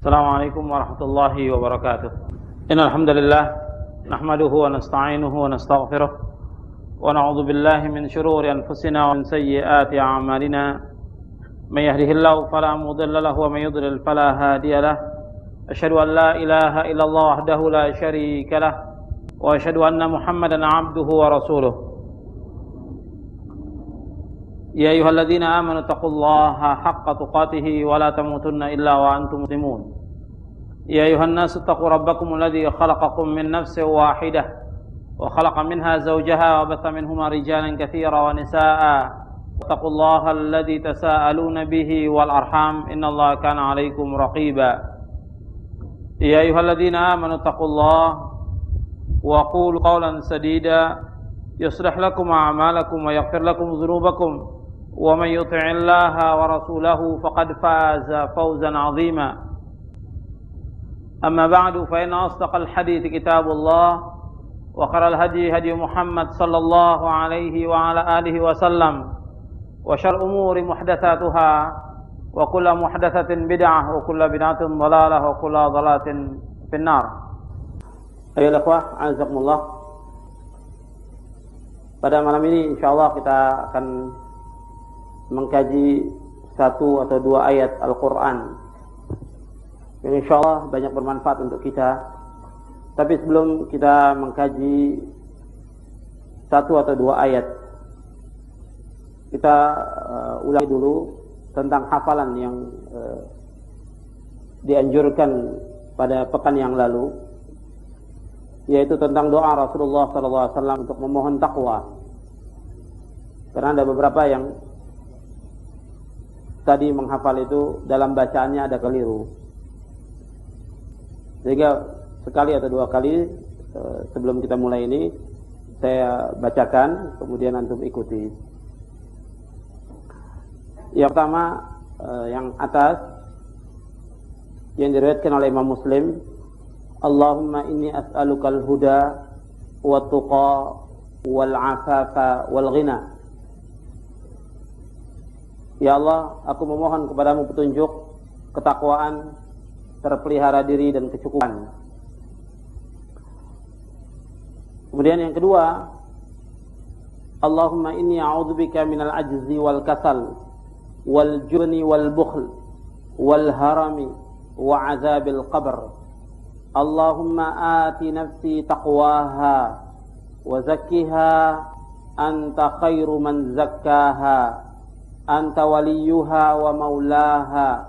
Assalamualaikum warahmatullahi wabarakatuh. Innal hamdalillah nahmaduhu wa nasta'inuhu wa nastaghfiruh wa na'udzu billahi min shururi anfusina wa min sayyiati a'malina. May yahdihillahu fala mudilla lahu wa may yudlil fala hadiya lahu. Asyhadu an la ilaha illallah wahdahu la syarika lahu wa asyhadu anna Muhammadan 'abduhu wa rasuluh. Ya ayyuhalladzina amanu taqullaha haqqa tuqatih wa la tamutunna illa wa antum muslimun. Ya ayyuhan nasu taqu rabbakumul ladzi khalaqakum min nafsin wahidah wa khalaqa minha zawjaha wa batha minhuma rijalan katsiran wa nisaa'a wattaqullaha alladzi tasaaluna bihi wal arham innallaha kana 'alaikum raqiba. Ya ayyuhalladzina amanu taqullaha wa qulu qawlan sadida yuslih lakum a'malakum wa yaghfir lakum dhunubakum wa man yuti'illaha wa rasulahu faqad faza fawzan 'azima. Amma ba'du fa inna asdaqal hadithi kitabullah wa khairal hadi hadi Muhammad sallallahu alaihi wa ala alihi wa sallam wa syarrul umuri muhdatsatuha wa kullu muhdatsatin bid'ah wa kullu bid'atin dhalalah wa kullu dhalalatin finnar. Ayolah ikhwah, azakumullah. Pada malam ini insyaallah kita akan mengkaji satu atau dua ayat Al-Quran yang insyaallah banyak bermanfaat untuk kita. Tapi sebelum kita mengkaji satu atau dua ayat, kita ulangi dulu tentang hafalan yang dianjurkan pada pekan yang lalu, yaitu tentang doa Rasulullah SAW untuk memohon takwa. Karena ada beberapa yang tadi menghafal itu dalam bacaannya ada keliru, sehingga sekali atau dua kali sebelum kita mulai ini saya bacakan, kemudian antum ikuti. Yang pertama, yang atas, yang diriwayatkan oleh Imam Muslim, Allahumma inni as'alukal huda wa tuqa wal afafa wal ghina. Ya Allah, aku memohon kepadamu petunjuk, ketakwaan, terpelihara diri dan kecukupan. Kemudian yang kedua, Allahumma inni a'udzubika minal ajzi wal kasal wal jubni wal bukhl wal harami wa azabil qabr. Allahumma ati nafsi taqwaha wa zakkiha anta khairu man zakkaha anta waliyuha wa maulaha.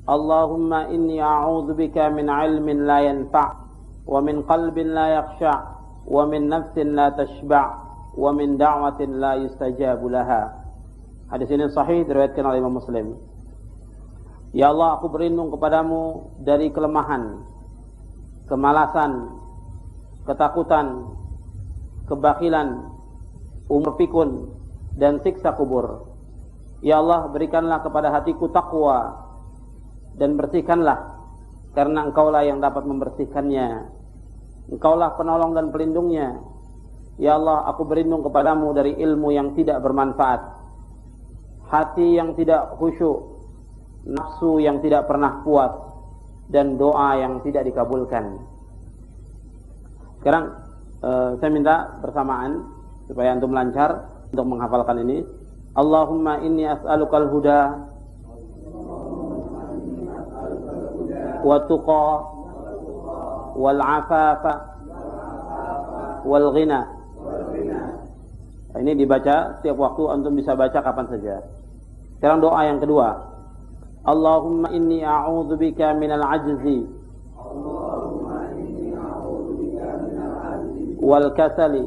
Allahumma inni a'udzubika min ilmin la yanfa' wa min qalbin la yakhsha' wa min nafsin la tashba' wa min da'watin la yustajabu laha. Hadis ini sahih, diriwayatkan oleh Imam Muslim. Ya Allah, aku berlindung kepadamu dari kelemahan, kemalasan, ketakutan, kebakilan, umur pikun, dan siksa kubur. Ya Allah, berikanlah kepada hatiku takwa dan bersihkanlah, karena Engkaulah yang dapat membersihkannya. Engkaulah penolong dan pelindungnya. Ya Allah, aku berlindung kepadamu dari ilmu yang tidak bermanfaat, hati yang tidak khusyuk, nafsu yang tidak pernah puas, dan doa yang tidak dikabulkan. Sekarang saya minta bersamaan supaya antum lancar untuk menghafalkan ini. Allahumma inni as'alukal huda wa tuqa wal afafa wal ghina. Ini dibaca setiap waktu, antum bisa baca kapan saja. Sekarang doa yang kedua. Allahumma inni a'udzubika minal ajzi wal kasali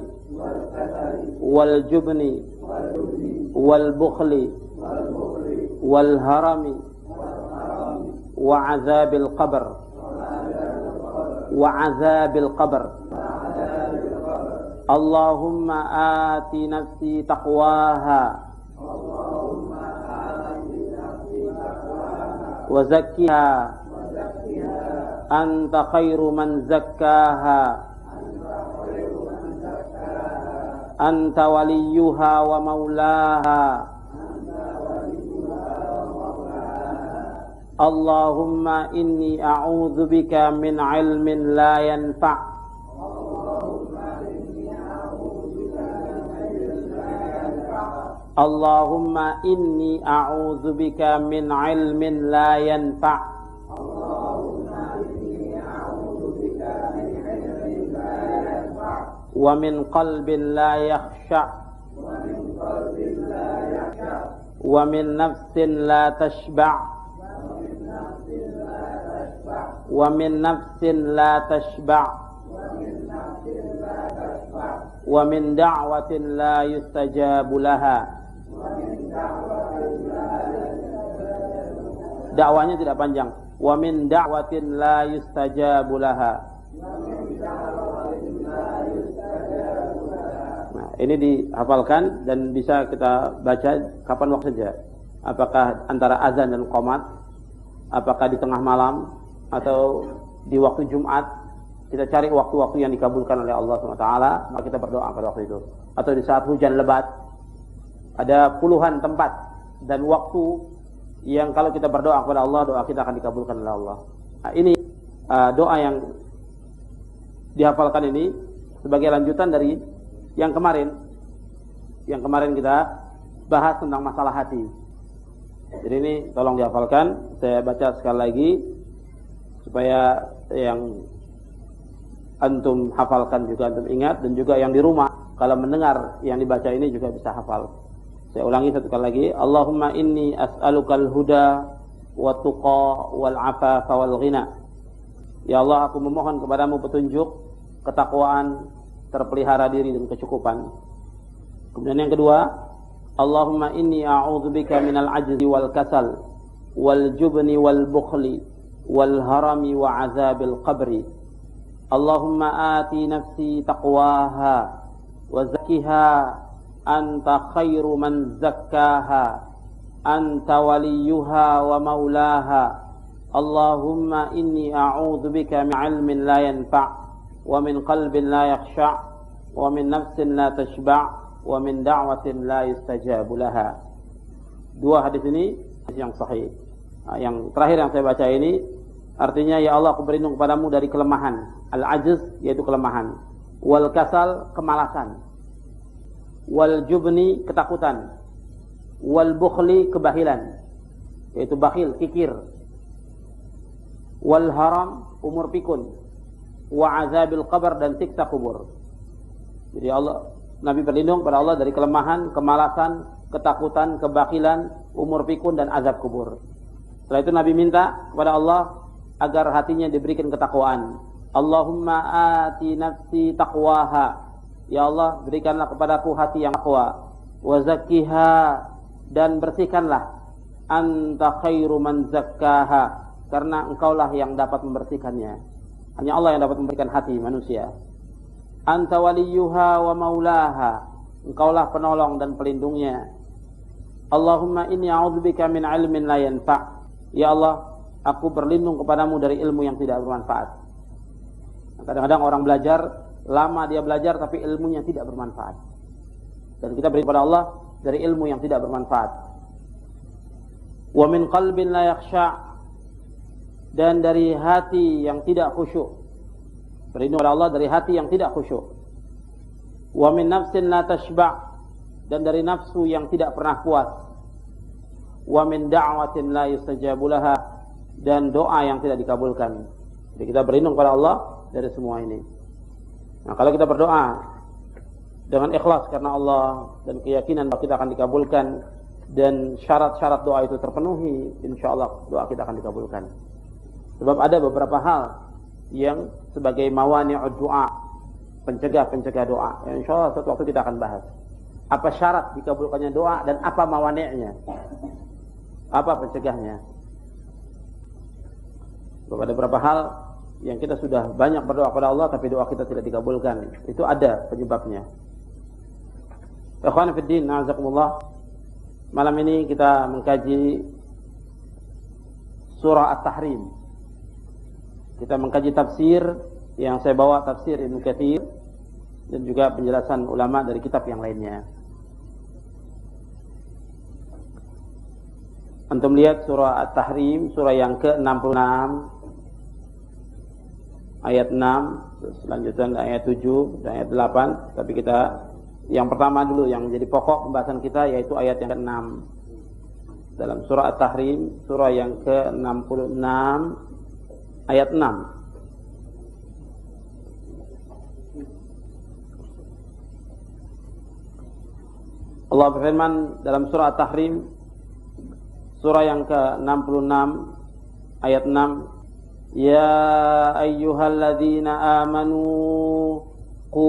wal jubni wal bukhli wal harami wa azabil qabr wa azabil qabr. Allahumma ati nafsi taqwaha wa zakkiha anta khairu man zakkaha anta waliyuha wa maulaha Allahumma inni a'udzubika min ilmin la yanfa'. Allahumma inni a'udzubika min ilmin la yanfa'. Wa min qalbin la yakhsha'. Wa min nafsin la tashba'. Wa min nafsin la tashba'. Wa min da'watin la yustajabu laha. Dakwanya tidak panjang. Wa min da'watin la yustajabu laha. Nah, ini dihafalkan dan bisa kita baca kapan waktu saja. Apakah antara azan dan qomat, apakah di tengah malam atau di waktu Jumat. Kita cari waktu-waktu yang dikabulkan oleh Allah SWT, maka kita berdoa pada waktu itu. Atau di saat hujan lebat, ada puluhan tempat dan waktu yang kalau kita berdoa kepada Allah, doa kita akan dikabulkan oleh Allah. Nah, ini doa yang dihafalkan ini sebagai lanjutan dari yang kemarin. Yang kemarin kita bahas tentang masalah hati. Jadi ini tolong dihafalkan. Saya baca sekali lagi supaya yang antum hafalkan juga antum ingat, dan juga yang di rumah kalau mendengar yang dibaca ini juga bisa hafal. Saya ulangi satu kali lagi. Allahumma inni as'alukal huda wa tuqa wal afafa wal ghina. Ya Allah, aku memohon kepadamu petunjuk, ketakwaan, terpelihara diri dan kecukupan. Kemudian yang kedua, Allahumma inni a'udzubika minal ajzi wal kasal wal jubni wal bukhli wal harami wa azabil qabri. Allahumma ati nafsi taqwaha wa zakkiha anta khairu man zakkaha anta waliyuha wa maulaha. Allahumma inni a'udzubika min ilmin la yanfa' wa min qalbin la yakhsha' wa min nafsin la tashba' wa min da'watin la yustajabu laha. Dua hadis ini yang sahih. Yang terakhir yang saya baca ini artinya, ya Allah, aku berlindung kepadamu dari kelemahan. Al-ajz yaitu kelemahan. Wal kasal, kemalasan. Wal jubni, ketakutan. Wal bukhli, kebahilan, yaitu bakhil, kikir. Wal haram, umur pikun. Wa azabil qabr, dan siksa kubur. Jadi Allah, Nabi berlindung kepada Allah dari kelemahan, kemalasan, ketakutan, kebakhilan, umur pikun, dan azab kubur. Setelah itu Nabi minta kepada Allah agar hatinya diberikan ketakwaan. Allahumma ati nafsi taqwaha. Ya Allah, berikanlah kepadaku hati yang takwa. Wa zakkiha, dan bersihkanlah. Anta khairu man zakkaha, karena engkaulah yang dapat membersihkannya. Hanya Allah yang dapat memberikan hati manusia. Anta waliyuha wa maulaha, engkaulah penolong dan pelindungnya. Allahumma inni a'udzubika min ilmin la yanfa'. Ya Allah, aku berlindung kepadamu dari ilmu yang tidak bermanfaat. Kadang-kadang orang belajar, lama dia belajar tapi ilmunya tidak bermanfaat. Dan kita beri kepada Allah dari ilmu yang tidak bermanfaat. Wa min qalbin la yakhsha', dan dari hati yang tidak khusyuk. Berlindung kepada Allah dari hati yang tidak khusyuk. Wa min nafsin la tashba', dan dari nafsu yang tidak pernah puas. Wa min da'watin la yustajabu laha, dan doa yang tidak dikabulkan. Jadi kita berlindung kepada Allah dari semua ini. Nah, kalau kita berdoa dengan ikhlas karena Allah dan keyakinan bahwa kita akan dikabulkan dan syarat-syarat doa itu terpenuhi, insyaallah doa kita akan dikabulkan. Sebab ada beberapa hal yang sebagai mawani'ud doa, pencegah doa. Ya, insyaallah suatu waktu kita akan bahas. Apa syarat dikabulkannya doa dan apa mawani'nya? Apa pencegahnya? Sebab ada beberapa hal yang kita sudah banyak berdoa kepada Allah tapi doa kita tidak dikabulkan. Itu ada penyebabnya. Ikhwan fillah, na'azakumullah. Malam ini kita mengkaji surah At-Tahrim. Kita mengkaji tafsir yang saya bawa, tafsir Ibnu Katsir, dan juga penjelasan ulama dari kitab yang lainnya. Antum lihat surah At-Tahrim, surah yang ke-66 ayat 6, selanjutnya ayat 7 dan ayat 8. Tapi kita yang pertama dulu yang menjadi pokok pembahasan kita, yaitu ayat yang ke-6 dalam surah At-Tahrim, surah yang ke-66 ayat 6. Allah berfirman dalam surah At-Tahrim, surah yang ke-66 ayat 6, ya ayyuhalladzina amanu qu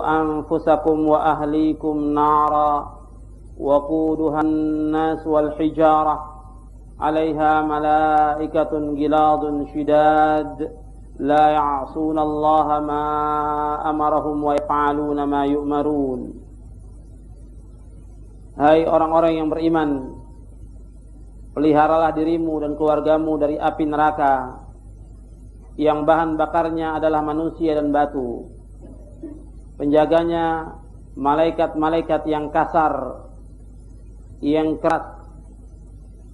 anfusakum wa ahlikum nara waquduhan nas wal hijarah 'alaiha malaikatun giladun shidad la ya'suna Allah ma amarahum wa yaf'aluna ma yu'marun. Hai orang-orang yang beriman, peliharalah dirimu dan keluargamu dari api neraka yang bahan bakarnya adalah manusia dan batu. Penjaganya malaikat-malaikat yang kasar, yang keras,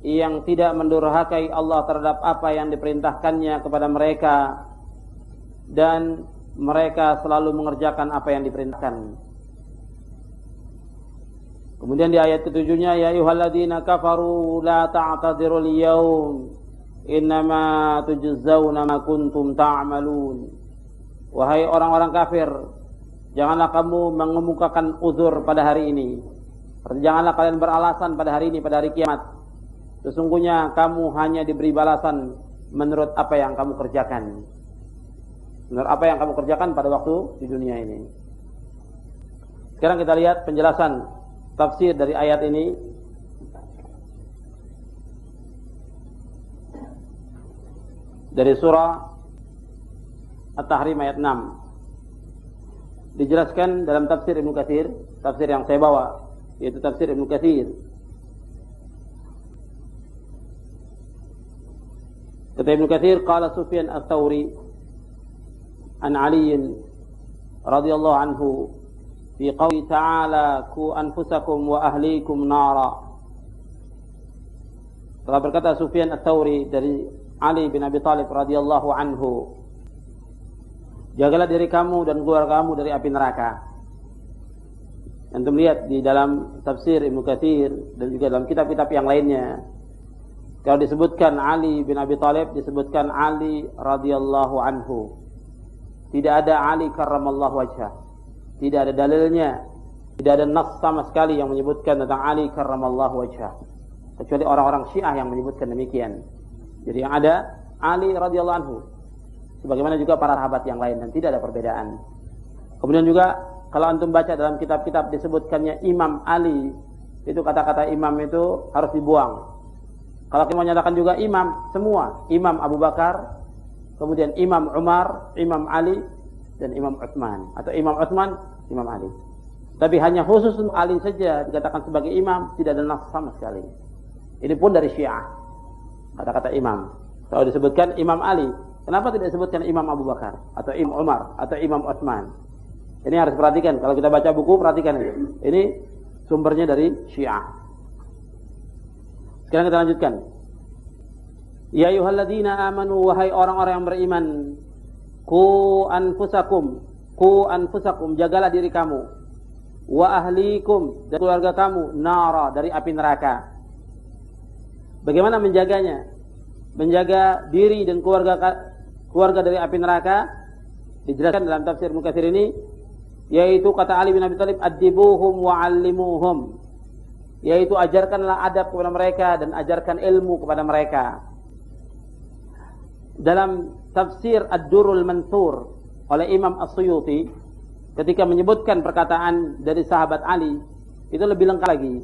yang tidak mendurhakai Allah terhadap apa yang diperintahkannya kepada mereka, dan mereka selalu mengerjakan apa yang diperintahkan. Kemudian di ayat ketujuhnya, ya ayyuhalladzina kafaru la ta'tadirul yawm innama tujzauna ma kuntum ta'malun. Wahai orang-orang kafir, janganlah kamu mengemukakan uzur pada hari ini. Janganlah kalian beralasan pada hari ini, pada hari kiamat. Sesungguhnya kamu hanya diberi balasan menurut apa yang kamu kerjakan. Menurut apa yang kamu kerjakan pada waktu di dunia ini. Sekarang kita lihat penjelasan tafsir dari ayat ini. Dari surah At-Tahrim ayat 6. Dijelaskan dalam tafsir Ibnu Katsir, tafsir yang saya bawa, yaitu tafsir Ibnu Katsir. Kata Ibnu Katsir, qala Sufyan Ats-Tsauri an Ali radhiyallahu anhu fi qouli ta'ala ku anfusakum wa ahlikum nara. Telah berkata Sufyan Ats-Tsauri dari Ali bin Abi Thalib radhiyallahu anhu, jagalah diri kamu dan keluarga kamu dari api neraka. Antum lihat di dalam tafsir Ibnu Katsir dan juga dalam kitab-kitab yang lainnya, kalau disebutkan Ali bin Abi Thalib, disebutkan Ali radhiyallahu anhu. Tidak ada Ali karramallahu wajhah. Tidak ada dalilnya, tidak ada nas sama sekali yang menyebutkan tentang Ali karramallahu wajhah, kecuali orang-orang Syiah yang menyebutkan demikian. Jadi yang ada Ali radhiyallahu anhu, sebagaimana juga para sahabat yang lain, dan tidak ada perbedaan. Kemudian juga kalau antum baca dalam kitab-kitab disebutkannya Imam Ali, itu kata-kata imam itu harus dibuang. Kalau kita menyatakan juga imam, semua Imam Abu Bakar, kemudian Imam Umar, Imam Ali, dan Imam Utsman, atau Imam Utsman, Imam Ali. Tapi hanya khusus untuk Ali saja dikatakan sebagai imam, tidak ada nas sama sekali. Ini pun dari Syiah, kata-kata imam. Kalau disebutkan Imam Ali, kenapa tidak disebutkan Imam Abu Bakar, atau Imam Umar, atau Imam Utsman? Ini harus perhatikan. Kalau kita baca buku, perhatikan itu. Ini sumbernya dari Syiah. Sekarang kita lanjutkan. Ya ayyuhalladzina amanu, wahai orang-orang yang beriman, Ku anfusakum, jagalah diri kamu, wa ahlikum, dan keluarga kamu, nara, dari api neraka. Bagaimana menjaganya? Menjaga diri dan keluarga dari api neraka dijelaskan dalam tafsir Ibnu Katsir ini, yaitu kata Ali bin Abi Thalib, adibuhum wa 'allimuhum, yaitu ajarkanlah adab kepada mereka dan ajarkan ilmu kepada mereka. Dalam tafsir Ad-Durrul Mansur oleh Imam As-Suyuti, ketika menyebutkan perkataan dari sahabat Ali, itu lebih lengkap lagi.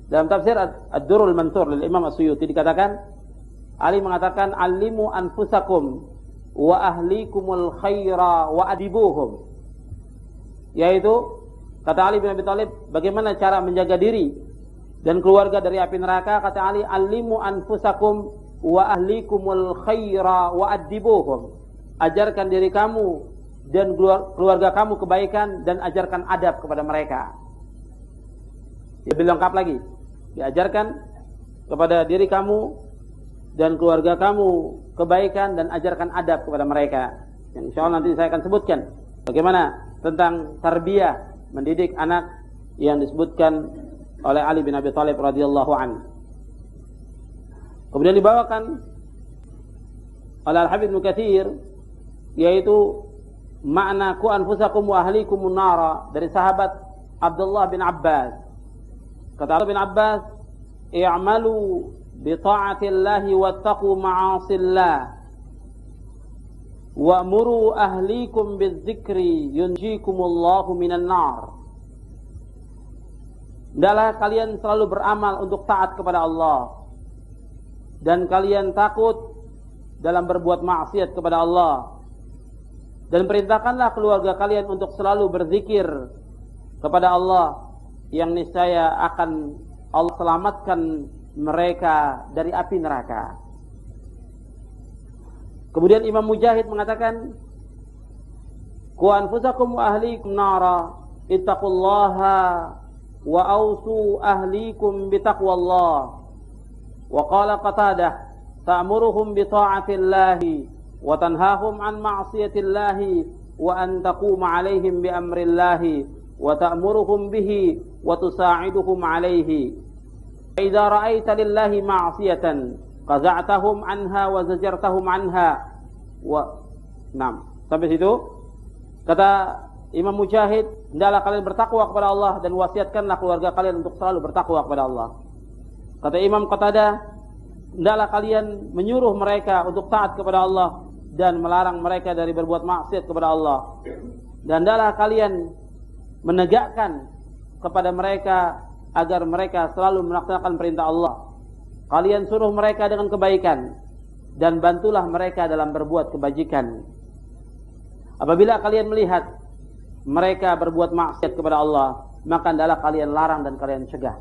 Dalam tafsir Ad-Durrul Mansur oleh Imam As-Suyuti dikatakan, Ali mengatakan, "Allimu anfusakum wa ahlikumul khaira wa adibuhum." Yaitu kata Ali bin Abi Thalib, bagaimana cara menjaga diri dan keluarga dari api neraka? Kata Ali, "Allimu anfusakum wa ahlikumul khaira wa adibuhum." Ajarkan diri kamu dan keluarga kamu kebaikan dan ajarkan adab kepada mereka. Lebih lengkap lagi. Diajarkan kepada diri kamu dan keluarga kamu kebaikan dan ajarkan adab kepada mereka. Yang insya Allah nanti saya akan sebutkan bagaimana tentang tarbiyah, mendidik anak yang disebutkan oleh Ali bin Abi Thalib radhiyallahu anhu. Kemudian dibawakan oleh Al-Hafidz Ibnu Katsir, yaitu makna ku anfusakum wa ahlikumun nara dari sahabat Abdullah bin Abbas. Kata Abdullah bin Abbas, i'malu bi ta'atillahi wattaqu ma'asillah wa'muru ahlikum bidzikri yunjikumullahu minan nar. Hendaklah kalian selalu beramal untuk taat kepada Allah, dan kalian takut dalam berbuat maksiat kepada Allah, dan perintahkanlah keluarga kalian untuk selalu berzikir kepada Allah, yang niscaya akan Allah selamatkan mereka dari api neraka. Kemudian Imam Mujahid mengatakan, "Qu anfusakum wa ahlikum nara, ittaqullaha wa awsu ahlikum bitaqwallah." Wa qala Qatadah, "Ta'muruhum bi ta'atillahi wa tanhahum an ma'siyatillahi wa an taquma 'alaihim bi amrillahi wa ta'muruhum bihi wa tusa'iduhum 'alaihi. Fa idza ra'aita lillahi ma'siyatan qaza'tahum anha wa zajartahum anha." Sampai situ kata Imam Mujahid, hendaklah kalian bertakwa kepada Allah dan wasiatkanlah keluarga kalian untuk selalu bertakwa kepada Allah. Kata Imam Qatadah, hendaklah kalian menyuruh mereka untuk taat kepada Allah dan melarang mereka dari berbuat maksiat kepada Allah. Dan hendaklah kalian menegakkan kepada mereka agar mereka selalu melaksanakan perintah Allah. Kalian suruh mereka dengan kebaikan dan bantulah mereka dalam berbuat kebajikan. Apabila kalian melihat mereka berbuat maksiat kepada Allah, maka hendaklah kalian larang dan kalian cegah.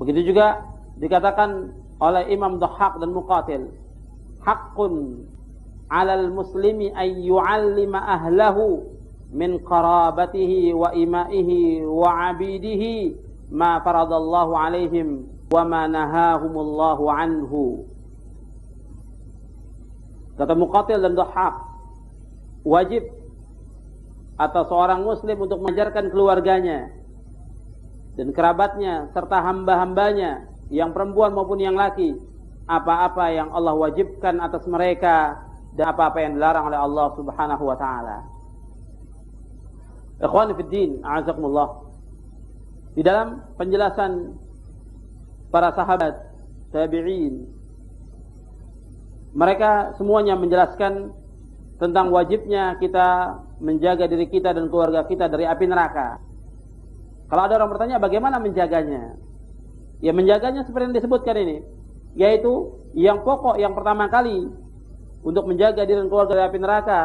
Begitu juga dikatakan oleh Imam Dhahhak dan Muqatil, haqqun 'alal muslimi ay yu'allima ahlahu min qarabatihi wa imaihi wa 'abidihi ma faradallahu 'alaihim wa ma nahahumullahu anhu. Kata Muqatil dan Dhahhak, wajib atas seorang muslim untuk mengajarkan keluarganya dan kerabatnya serta hamba-hambanya yang perempuan maupun yang laki apa-apa yang Allah wajibkan atas mereka dan apa-apa yang dilarang oleh Allah Subhanahu wa taala. Ikhwani fid din, a'azakumullah. Di dalam penjelasan para sahabat tabi'in, mereka semuanya menjelaskan tentang wajibnya kita menjaga diri kita dan keluarga kita dari api neraka. Kalau ada orang bertanya bagaimana menjaganya, ya menjaganya seperti yang disebutkan ini, yaitu yang pokok yang pertama kali untuk menjaga diri dan keluarga dari api neraka,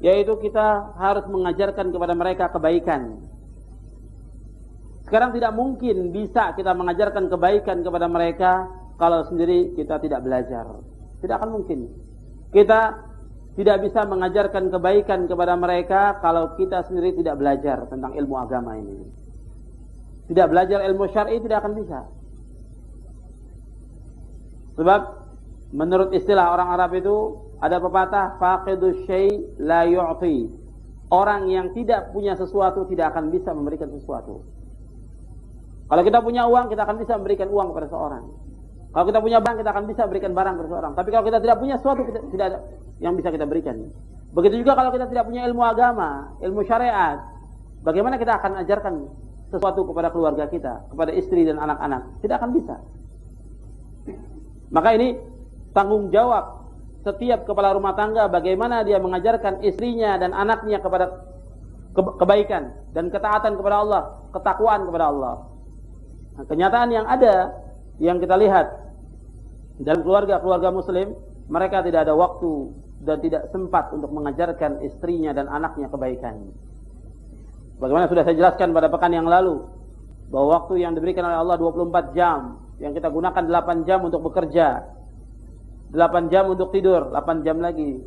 yaitu kita harus mengajarkan kepada mereka kebaikan. Sekarang tidak mungkin bisa kita mengajarkan kebaikan kepada mereka kalau sendiri kita tidak belajar. Tidak akan mungkin. Kita tidak bisa mengajarkan kebaikan kepada mereka kalau kita sendiri tidak belajar tentang ilmu agama ini. Tidak belajar ilmu syar'i tidak akan bisa. Sebab menurut istilah orang Arab itu ada pepatah, faqidus syai' la yu'ti. Orang yang tidak punya sesuatu tidak akan bisa memberikan sesuatu. Kalau kita punya uang, kita akan bisa memberikan uang kepada seorang. Kalau kita punya barang, kita akan bisa berikan barang kepada seorang. Tapi kalau kita tidak punya sesuatu, tidak ada yang bisa kita berikan. Begitu juga kalau kita tidak punya ilmu agama, ilmu syariat, bagaimana kita akan ajarkan sesuatu kepada keluarga kita, kepada istri dan anak-anak? Tidak akan bisa. Maka ini tanggung jawab setiap kepala rumah tangga bagaimana dia mengajarkan istrinya dan anaknya kepada kebaikan dan ketaatan kepada Allah, ketakwaan kepada Allah. Nah, kenyataan yang ada, yang kita lihat dalam keluarga muslim, mereka tidak ada waktu dan tidak sempat untuk mengajarkan istrinya dan anaknya kebaikan. Bagaimana sudah saya jelaskan pada pekan yang lalu, bahwa waktu yang diberikan oleh Allah 24 jam, yang kita gunakan 8 jam untuk bekerja, 8 jam untuk tidur, 8 jam lagi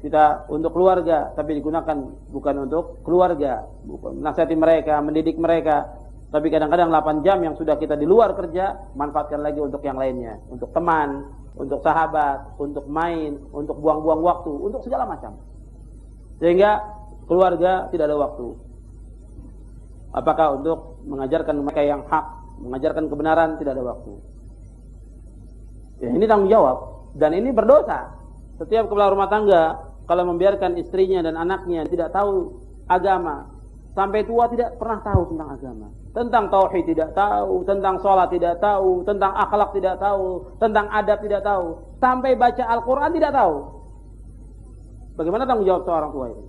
kita untuk keluarga, tapi digunakan bukan untuk keluarga, bukan menasihati mereka, mendidik mereka, Tapi kadang-kadang 8 jam yang sudah kita di luar kerja, manfaatkan lagi untuk yang lainnya. Untuk teman, untuk sahabat, untuk main, untuk buang-buang waktu, untuk segala macam. Sehingga keluarga tidak ada waktu. Apakah untuk mengajarkan mereka yang hak, mengajarkan kebenaran, tidak ada waktu. Ya, ini tanggung jawab. Dan ini berdosa. Setiap kepala rumah tangga, kalau membiarkan istrinya dan anaknya tidak tahu agama, sampai tua tidak pernah tahu tentang agama. Tentang tauhid tidak tahu, tentang sholat tidak tahu, tentang akhlak tidak tahu, tentang adab tidak tahu. Sampai baca Al-Quran tidak tahu. Bagaimana tanggung jawab seorang tua itu?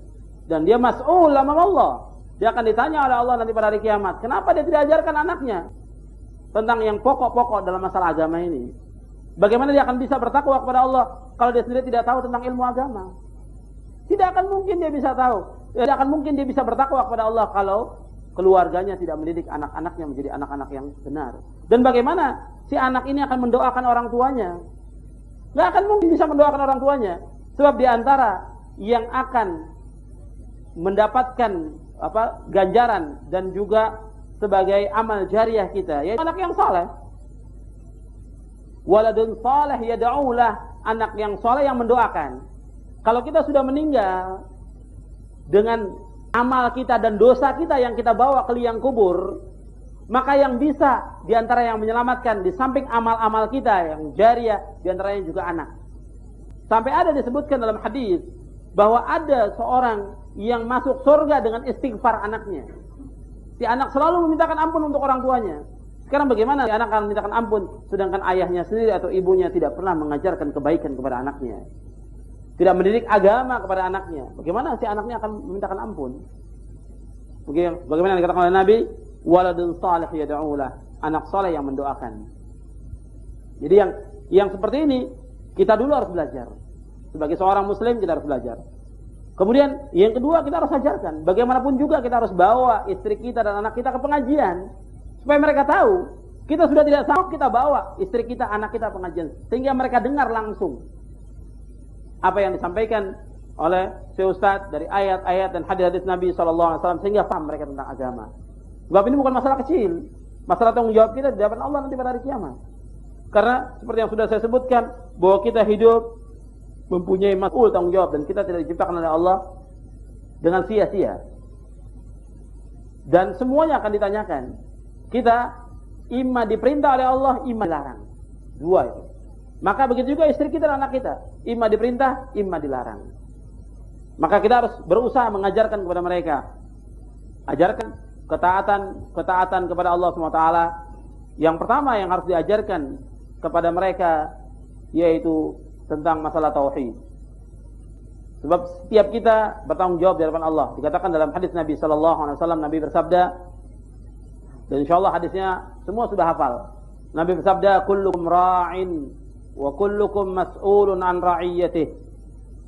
Dan dia mas'ul amam Allah. Dia akan ditanya oleh Allah nanti pada hari kiamat. Kenapa dia tidak ajarkan anaknya tentang yang pokok-pokok dalam masalah agama ini? Bagaimana dia akan bisa bertakwa kepada Allah kalau dia sendiri tidak tahu tentang ilmu agama? Tidak akan mungkin dia bisa tahu. Tidak akan mungkin dia bisa bertakwa kepada Allah kalau keluarganya tidak mendidik anak-anaknya menjadi anak-anak yang benar. Dan bagaimana si anak ini akan mendoakan orang tuanya? Tidak akan mungkin bisa mendoakan orang tuanya. Sebab di antara yang akan mendapatkan ganjaran dan juga sebagai amal jariah kita, yaitu anak yang saleh. Waladun saleh yad'ulah, anak yang saleh yang mendoakan. Kalau kita sudah meninggal dengan amal kita dan dosa kita yang kita bawa ke liang kubur, maka yang bisa diantara yang menyelamatkan di samping amal-amal kita yang jariah, diantaranya juga anak. Sampai ada disebutkan dalam hadis bahwa ada seorang yang masuk surga dengan istighfar anaknya. Si anak selalu memintakan ampun untuk orang tuanya. Sekarang bagaimana si anak akan memintakan ampun sedangkan ayahnya sendiri atau ibunya tidak pernah mengajarkan kebaikan kepada anaknya, tidak mendidik agama kepada anaknya? Bagaimana si anaknya akan memintakan ampun? Bagaimana yang dikatakan oleh Nabi, waladun salih yad'ulah, anak saleh yang mendoakan. Jadi yang seperti ini kita dulu harus belajar. Sebagai seorang muslim kita harus belajar. Kemudian yang kedua kita harus ajarkan. Bagaimanapun juga kita harus bawa istri kita dan anak kita ke pengajian supaya mereka tahu. Kita sudah tidak sanggup kita bawa istri kita, anak kita pengajian sehingga mereka dengar langsung apa yang disampaikan oleh si Ustaz dari ayat-ayat dan hadis-hadis Nabi SAW sehingga paham mereka tentang agama. Sebab ini bukan masalah kecil, masalah tanggung jawab kita di hadapan Allah nanti pada hari kiamat. Karena seperti yang sudah saya sebutkan bahwa kita hidup mempunyai mas'ul tanggung jawab dan kita tidak diciptakan oleh Allah dengan sia-sia. Dan semuanya akan ditanyakan. Kita imma diperintah oleh Allah, imma dilarang. Dua itu. Maka begitu juga istri kita dan anak kita, imma diperintah, imma dilarang. Maka kita harus berusaha mengajarkan kepada mereka. Ajarkan ketaatan kepada Allah SWT. Yang pertama yang harus diajarkan kepada mereka yaitu tentang masalah tauhid. Sebab setiap kita bertanggung jawab di hadapan Allah. Dikatakan dalam hadis Nabi SAW, Nabi bersabda, dan insyaallah hadisnya semua sudah hafal. Nabi bersabda, kullukum ra'in wa kullukum mas'ulun an ra'iyyatih.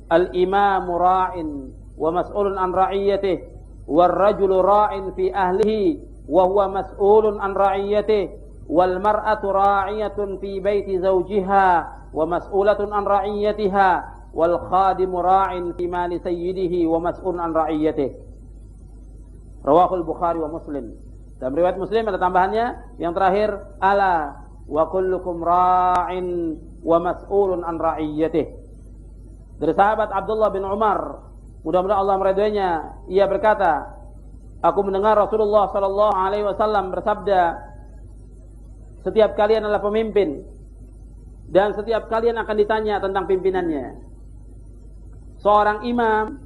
Al-imamu ra'in wa mas'ulun an ra'iyyatih. Wal rajulu ra'in fi ahlihi wa huwa mas'ulun an ra'iyyatih. Wal mar'atu ra'iyatun fi baiti zawjiha wa mas'ulatun an ra'iyyatiha. Wal khadimu ra'in fi mali sayyidihi wa mas'ulun an ra'iyyatih. Rawahul Bukhari wa Muslim. Dalam riwayat Muslim ada tambahannya yang terakhir, ala wa kullukum ra'in wa mas'ulun an ra'iyyatih. Dari sahabat Abdullah bin Umar, mudah-mudahan Allah meridhoinya, ia berkata, aku mendengar Rasulullah sallallahu alaihi wasallam bersabda, setiap kalian adalah pemimpin dan setiap kalian akan ditanya tentang pimpinannya. Seorang imam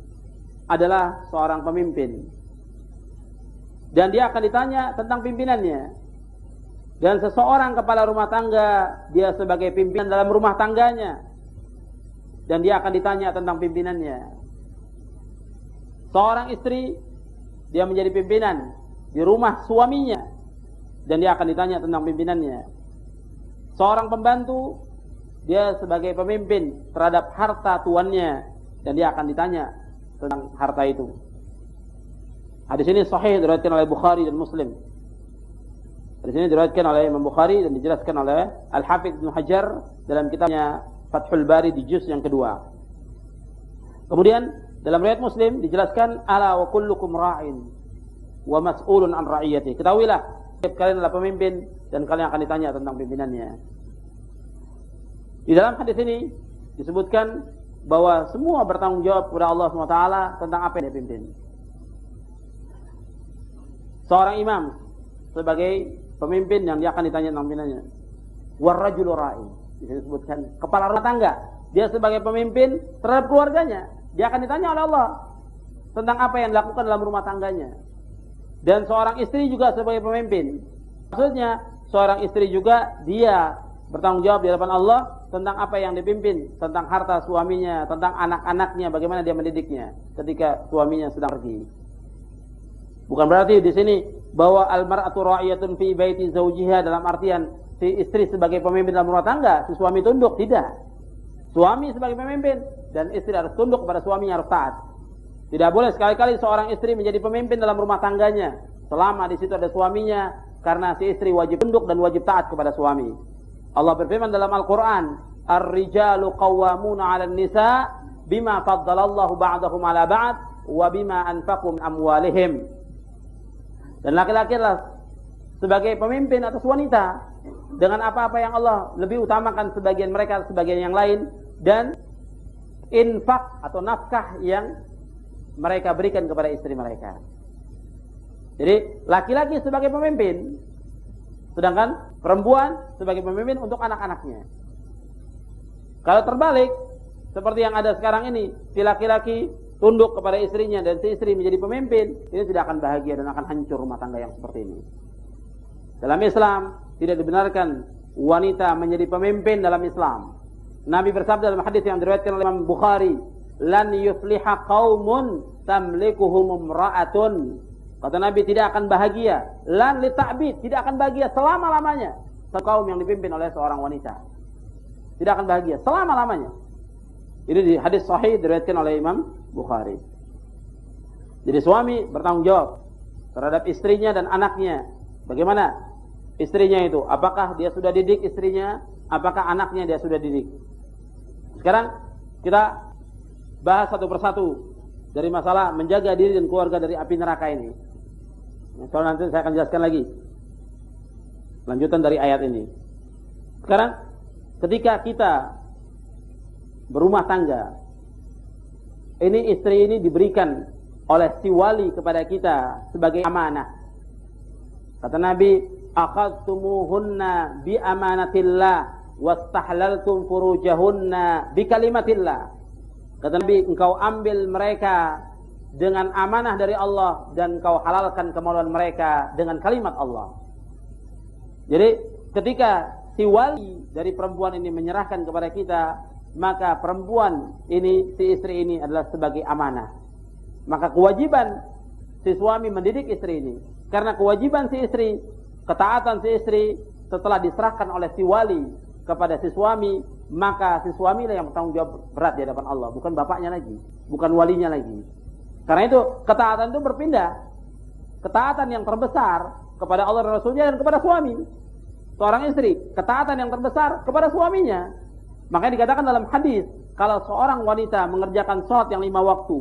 adalah seorang pemimpin dan dia akan ditanya tentang pimpinannya. Dan seseorang kepala rumah tangga, dia sebagai pimpinan dalam rumah tangganya dan dia akan ditanya tentang pimpinannya. Seorang istri, dia menjadi pimpinan di rumah suaminya dan dia akan ditanya tentang pimpinannya. Seorang pembantu, dia sebagai pemimpin terhadap harta tuannya dan dia akan ditanya tentang harta itu. Hadis ini sahih, diriwayatkan oleh Bukhari dan Muslim. Hadis ini diriwayatkan oleh Imam Bukhari dan dijelaskan oleh Al-Hafidz Ibnu Hajar dalam kitabnya Fathul Bari di juz yang kedua. Kemudian dalam riwayat Muslim dijelaskan, ala wa kullukum ra'in wa mas'ulun an ra'iyati. Ketahuilah kalian adalah pemimpin dan kalian akan ditanya tentang pimpinannya. Di dalam hadis ini disebutkan bahwa semua bertanggung jawab kepada Allah SWT tentang apa yang dia pimpin. Seorang imam sebagai pemimpin yang dia akan ditanya tentang pimpinannya. Warrajulu ra'i. Disebutkan kepala rumah tangga. Dia sebagai pemimpin terhadap keluarganya. Dia akan ditanya oleh Allah tentang apa yang dilakukan dalam rumah tangganya. Dan seorang istri juga sebagai pemimpin. Maksudnya seorang istri juga dia bertanggung jawab di hadapan Allah tentang apa yang dipimpin, tentang harta suaminya, tentang anak-anaknya, bagaimana dia mendidiknya ketika suaminya sedang pergi. Bukan berarti di sini bahwa al-mar'atu ra'iyatun fi baiti zawjiha dalam artian si istri sebagai pemimpin dalam rumah tangga, si suami tunduk, tidak. Suami sebagai pemimpin dan istri harus tunduk kepada suaminya, harus taat. Tidak boleh sekali-kali seorang istri menjadi pemimpin dalam rumah tangganya selama di situ ada suaminya, karena si istri wajib tunduk dan wajib taat kepada suami. Allah berfirman dalam Al-Quran, Ar-rijalu qawwamuna 'alan nisa bima faddalallahu ba'dahum 'ala ba'd wa bima anfaqu min amwalihim. Dan laki-laki adalah sebagai pemimpin atas wanita dengan apa-apa yang Allah lebih utamakan sebagian mereka sebagian yang lain, dan infak atau nafkah yang mereka berikan kepada istri mereka. Jadi laki-laki sebagai pemimpin, sedangkan perempuan sebagai pemimpin untuk anak-anaknya. Kalau terbalik, seperti yang ada sekarang ini, si laki-laki tunduk kepada istrinya dan si istri menjadi pemimpin, ini tidak akan bahagia dan akan hancur rumah tangga yang seperti ini. Dalam Islam, tidak dibenarkan wanita menjadi pemimpin dalam Islam. Nabi bersabda dalam hadis yang diriwayatkan oleh Imam Bukhari, "Lan yufliha qaumun tamlikuhum imra'atun." Kata Nabi, tidak akan bahagia. Lan li ta'bid, tidak akan bahagia selama-lamanya kaum yang dipimpin oleh seorang wanita. Tidak akan bahagia selama-lamanya. Ini di hadis sahih diriwayatkan oleh Imam Bukhari. Jadi suami bertanggung jawab terhadap istrinya dan anaknya. Bagaimana istrinya itu? Apakah dia sudah didik istrinya? Apakah anaknya dia sudah didik? Sekarang kita bahas satu persatu dari masalah menjaga diri dan keluarga dari api neraka ini. Soal nanti saya akan jelaskan lagi lanjutan dari ayat ini. Sekarang ketika kita berumah tangga, ini istri ini diberikan oleh si wali kepada kita sebagai amanah. Kata Nabi, "Akhadtumuhunna bi amanatillah wastahlaltum furujahunna bi kalimatillah." Kata Nabi, engkau ambil mereka dengan amanah dari Allah dan engkau halalkan kemaluan mereka dengan kalimat Allah. Jadi ketika si wali dari perempuan ini menyerahkan kepada kita, maka perempuan ini, si istri ini adalah sebagai amanah. Maka kewajiban si suami mendidik istri ini. Karena kewajiban si istri, ketaatan si istri setelah diserahkan oleh si wali kepada si suami, maka si suami lah yang bertanggung jawab berat di hadapan Allah, bukan bapaknya lagi, bukan walinya lagi. Karena itu ketaatan itu berpindah. Ketaatan yang terbesar kepada Allah dan Rasulnya dan kepada suami. Seorang istri, ketaatan yang terbesar kepada suaminya. Makanya dikatakan dalam hadis, kalau seorang wanita mengerjakan sholat yang 5 waktu,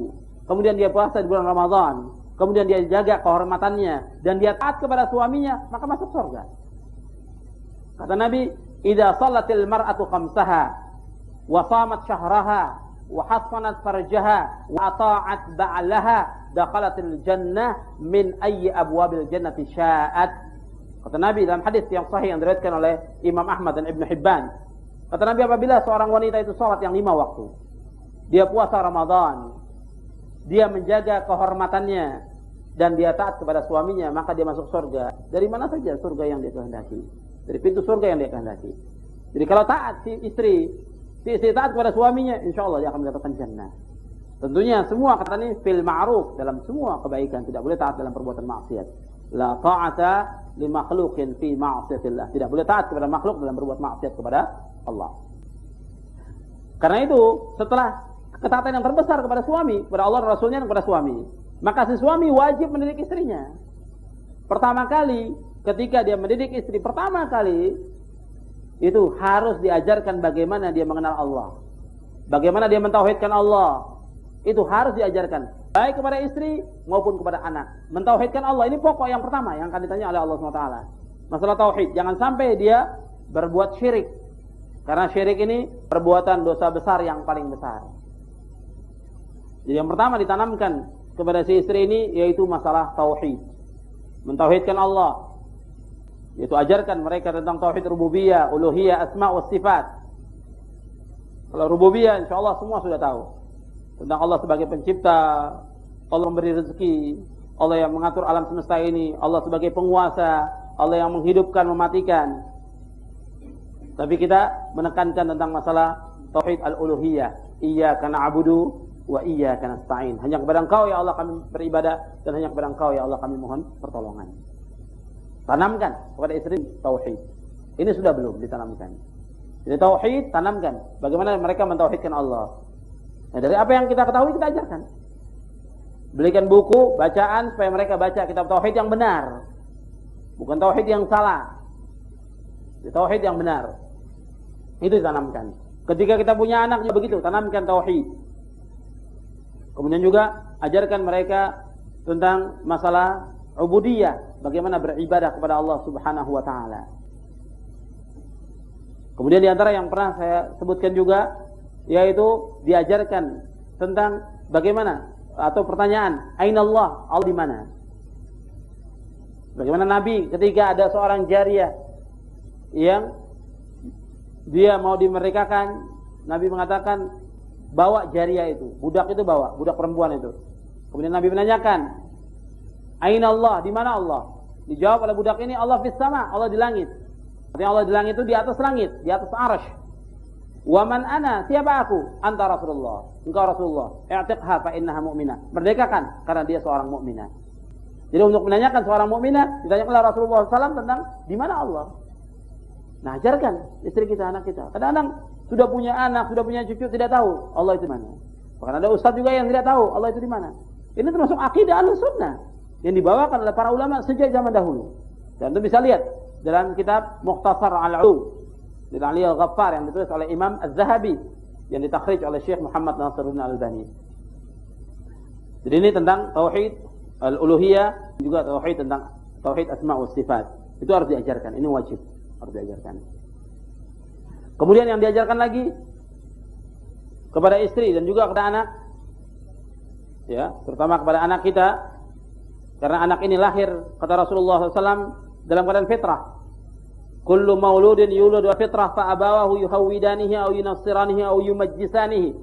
kemudian dia puasa di bulan Ramadan, kemudian dia jaga kehormatannya dan dia taat kepada suaminya, maka masuk surga. Kata Nabi, "Idza shalatil mar'atu khamsaha wa shamat syahraha wa hassanat farjaha wa ata'at ba'laha dakhalatil jannah min ayyi abwabil jannati sya'at." Kata Nabi dalam hadis yang sahih yang diriwayatkan oleh Imam Ahmad dan Ibnu Hibban. Kata Nabi, apabila seorang wanita itu salat yang 5 waktu, dia puasa Ramadan, dia menjaga kehormatannya dan dia taat kepada suaminya, maka dia masuk surga. Dari mana saja surga yang dia kehendaki? Dari pintu surga yang dia kehendaki. Jadi kalau taat si istri taat kepada suaminya, insya Allah dia akan mendapatkan jannah. Tentunya semua kata ini fil ma'ruf, dalam semua kebaikan, tidak boleh taat dalam perbuatan maksiat. La ta'ata li makhluqin fi ma'siyatillah. Tidak boleh taat kepada makhluk dalam berbuat maksiat kepada Allah. Karena itu setelah ketaatan yang terbesar kepada suami, kepada Allah dan Rasulnya dan kepada suami, maka si suami wajib mendidik istrinya. Pertama kali ketika dia mendidik istri, pertama kali itu harus diajarkan bagaimana dia mengenal Allah, bagaimana dia mentauhidkan Allah. Itu harus diajarkan. baik kepada istri maupun kepada anak. Mentauhidkan Allah ini pokok yang pertama yang akan ditanya oleh Allah SWT. Masalah tauhid, jangan sampai dia berbuat syirik. Karena syirik ini perbuatan dosa besar yang paling besar. Jadi yang pertama ditanamkan kepada si istri ini yaitu masalah tauhid. Mentauhidkan Allah. Yaitu ajarkan mereka tentang tauhid rububiyah, uluhiyah, asma wa sifat. Kalau rububiyah insyaallah semua sudah tahu. Tentang Allah sebagai pencipta, Allah memberi rezeki, Allah yang mengatur alam semesta ini, Allah sebagai penguasa, Allah yang menghidupkan, mematikan. Tapi kita menekankan tentang masalah tauhid al-uluhiyah. Iyyaka na'budu wa iyyaka nasta'in. Hanya kepada Engkau ya Allah kami beribadah dan hanya kepada Engkau ya Allah kami mohon pertolongan. Tanamkan kepada istri tauhid. Ini sudah belum ditanamkan. Jadi tauhid tanamkan. Bagaimana mereka mentauhidkan Allah. Nah, dari apa yang kita ketahui kita ajarkan. Belikan buku, bacaan supaya mereka baca kitab tauhid yang benar. Bukan tauhid yang salah. Tauhid yang benar. Itu ditanamkan. Ketika kita punya anak juga begitu, tanamkan tauhid. Kemudian juga ajarkan mereka tentang masalah ubudiyah, bagaimana beribadah kepada Allah Subhanahu wa taala. Kemudian di antara yang pernah saya sebutkan juga yaitu diajarkan tentang bagaimana atau pertanyaan, aina Allah? Allah di mana? Bagaimana Nabi ketika ada seorang jariyah yang dia mau dimerdekakan, Nabi mengatakan bawa jariyah itu, budak itu bawa, budak perempuan itu. Kemudian Nabi menanyakan, aina Allah? Di mana Allah? Dijawab oleh budak ini, Allah fis sama, Allah di langit. Artinya Allah di langit itu di atas langit, di atas arsy. Wa man ana? Siapa aku? Anta Rasulullah. Engkau Rasulullah. I'tiqha fa innaha mu'minah. Merdekakan karena dia seorang mukminah. Jadi untuk menanyakan seorang mukminah, ditanyakanlah Rasulullah SAW tentang di mana Allah. Nah, ajarkan istri kita, anak kita. Kadang-kadang sudah punya anak, sudah punya cucu, tidak tahu Allah itu di mana. Bahkan ada ustaz juga yang tidak tahu Allah itu di mana. Ini termasuk akidah Ahlussunnah yang dibawakan oleh para ulama sejak zaman dahulu. Dan itu bisa lihat dalam kitab Mukhtasar al-Ulum dari Ali Al-Ghaffar yang ditulis oleh Imam Az-Zahabi yang ditakhrij oleh Syekh Muhammad Nasiruddin Al-Albani. Jadi ini tentang tauhid al-uluhiyah, juga tauhid tentang tauhid asma wa sifat. Itu harus diajarkan, ini wajib, harus diajarkan. Kemudian yang diajarkan lagi kepada istri dan juga kepada anak, ya, terutama kepada anak kita, karena anak ini lahir kata Rasulullah SAW dalam keadaan fitrah. Kullu mauludin yuladu fitrah fa abawahu yuhawwidanihi aw yunassiranihi aw yumajjisanihi.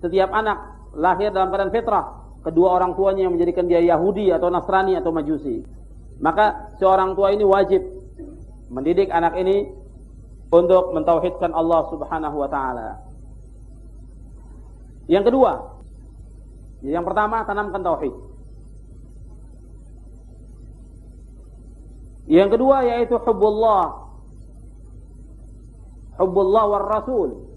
Setiap anak lahir dalam keadaan fitrah, kedua orang tuanya yang menjadikan dia Yahudi atau Nasrani atau Majusi. Maka seorang tua ini wajib mendidik anak ini untuk mentauhidkan Allah Subhanahu wa taala. Yang kedua, yang pertama tanamkan tauhid. Yang kedua yaitu hubbullah. Hubbullah war rasul.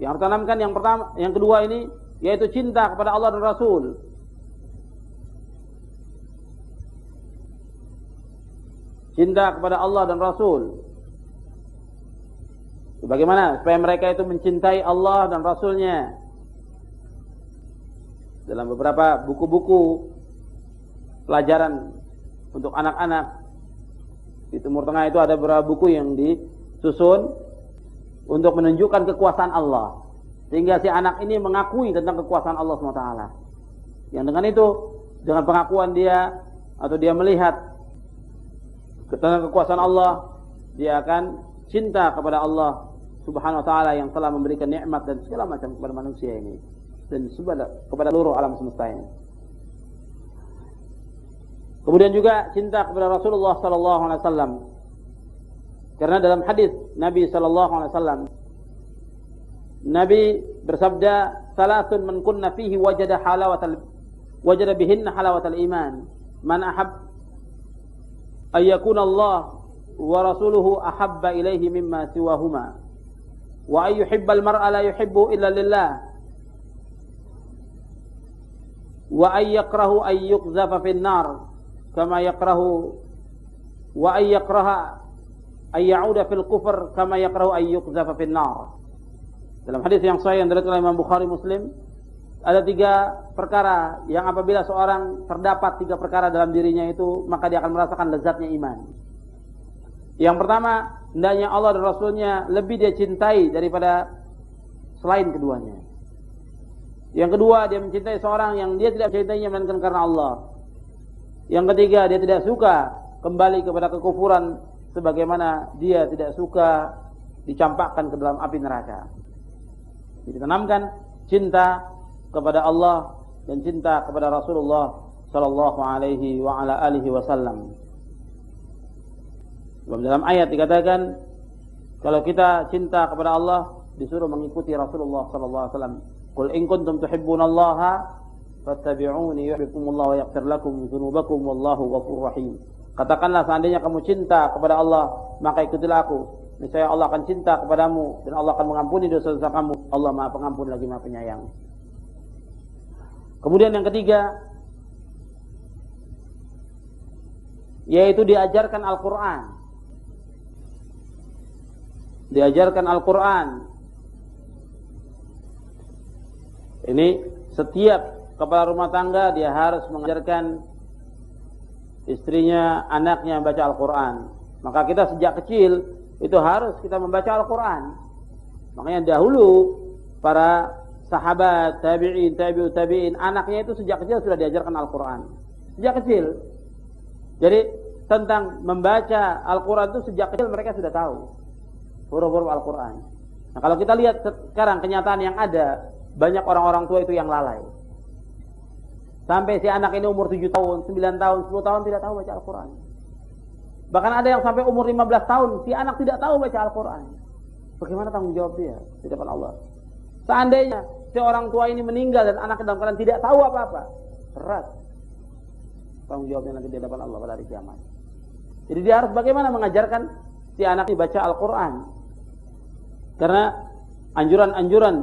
Yang tanamkan yang pertama, yang kedua ini yaitu cinta kepada Allah dan Rasul. Cinta kepada Allah dan Rasul. Bagaimana supaya mereka itu mencintai Allah dan Rasulnya? Dalam beberapa buku-buku pelajaran untuk anak-anak di Timur Tengah itu ada beberapa buku yang disusun untuk menunjukkan kekuasaan Allah, sehingga si anak ini mengakui tentang kekuasaan Allah SWT. Yang dengan itu, dengan pengakuan dia atau dia melihat tentang kekuasaan Allah, dia akan cinta kepada Allah Subhanahu wa taala yang telah memberikan nikmat dan segala macam kepada manusia ini dan kepada seluruh alam semesta ini. Kemudian juga cinta kepada Rasulullah sallallahu alaihi wasallam. Karena dalam hadis Nabi sallallahu alaihi wasallam, Nabi bersabda, "Salasun man kunna fihi wajada bihinna halawatal iman. Man ahab ay yakuna Allah wa rasuluhu ahabba ilaihi mimma siwahuma. Wa ay yuhibbal mar'a la yuhibbu illa lillah. Wa ay yakrahu ay yuqzafa fin nar kama yakrahu wa ay yakraha ay ya'uda fil kufr kama yakrahu ay yuqzafa fin nar." Dalam hadis yang sahih yang diriwayatkan oleh Imam Bukhari Muslim, ada 3 perkara yang apabila seorang terdapat 3 perkara dalam dirinya itu, maka dia akan merasakan lezatnya iman. Yang pertama, hendaknya Allah dan Rasulnya lebih dia cintai daripada selain keduanya. Yang kedua, dia mencintai seorang yang dia tidak mencintainya melainkan karena Allah. Yang ketiga, dia tidak suka kembali kepada kekufuran sebagaimana dia tidak suka dicampakkan ke dalam api neraka. Jadi tanamkan cinta kepada Allah dan cinta kepada Rasulullah sallallahu alaihi wa ala alihi wasallam. Dalam ayat dikatakan kalau kita cinta kepada Allah disuruh mengikuti Rasulullah sallallahu alaihi wasallam. Qul in kuntum tuhibbunallaha fattabi'uni yuhibbukumullahu wa yaghfir lakum dzunubakum wallahu ghafurur rahim. Katakanlah seandainya kamu cinta kepada Allah, maka ikutilah aku. Niscaya Allah akan cinta kepadamu dan Allah akan mengampuni dosa-dosa kamu. Allah Maha Pengampun lagi Maha Penyayang. Kemudian yang ketiga, yaitu diajarkan Al-Quran. Diajarkan Al-Quran. Ini setiap kepala rumah tangga dia harus mengajarkan istrinya, anaknya baca Al-Quran. Maka kita sejak kecil itu harus kita membaca Al-Quran. Makanya dahulu para sahabat, tabi'in, tabi'in, anaknya itu sejak kecil sudah diajarkan Al-Quran. Sejak kecil. Jadi tentang membaca Al-Quran itu sejak kecil mereka sudah tahu huruf-huruf Al-Quran. Nah kalau kita lihat sekarang kenyataan yang ada, banyak orang-orang tua itu yang lalai. Sampai si anak ini umur 7 tahun, 9 tahun, 10 tahun tidak tahu baca Al-Quran. Bahkan ada yang sampai umur 15 tahun, si anak tidak tahu baca Al-Quran. Bagaimana tanggung jawab dia di depan Allah? Seandainya si orang tua ini meninggal dan anak dalam keadaan tidak tahu apa-apa, berat tanggung jawabnya nanti di hadapan Allah pada hari kiamat. Jadi dia harus bagaimana mengajarkan si anak ini baca Al-Quran. Karena anjuran-anjuran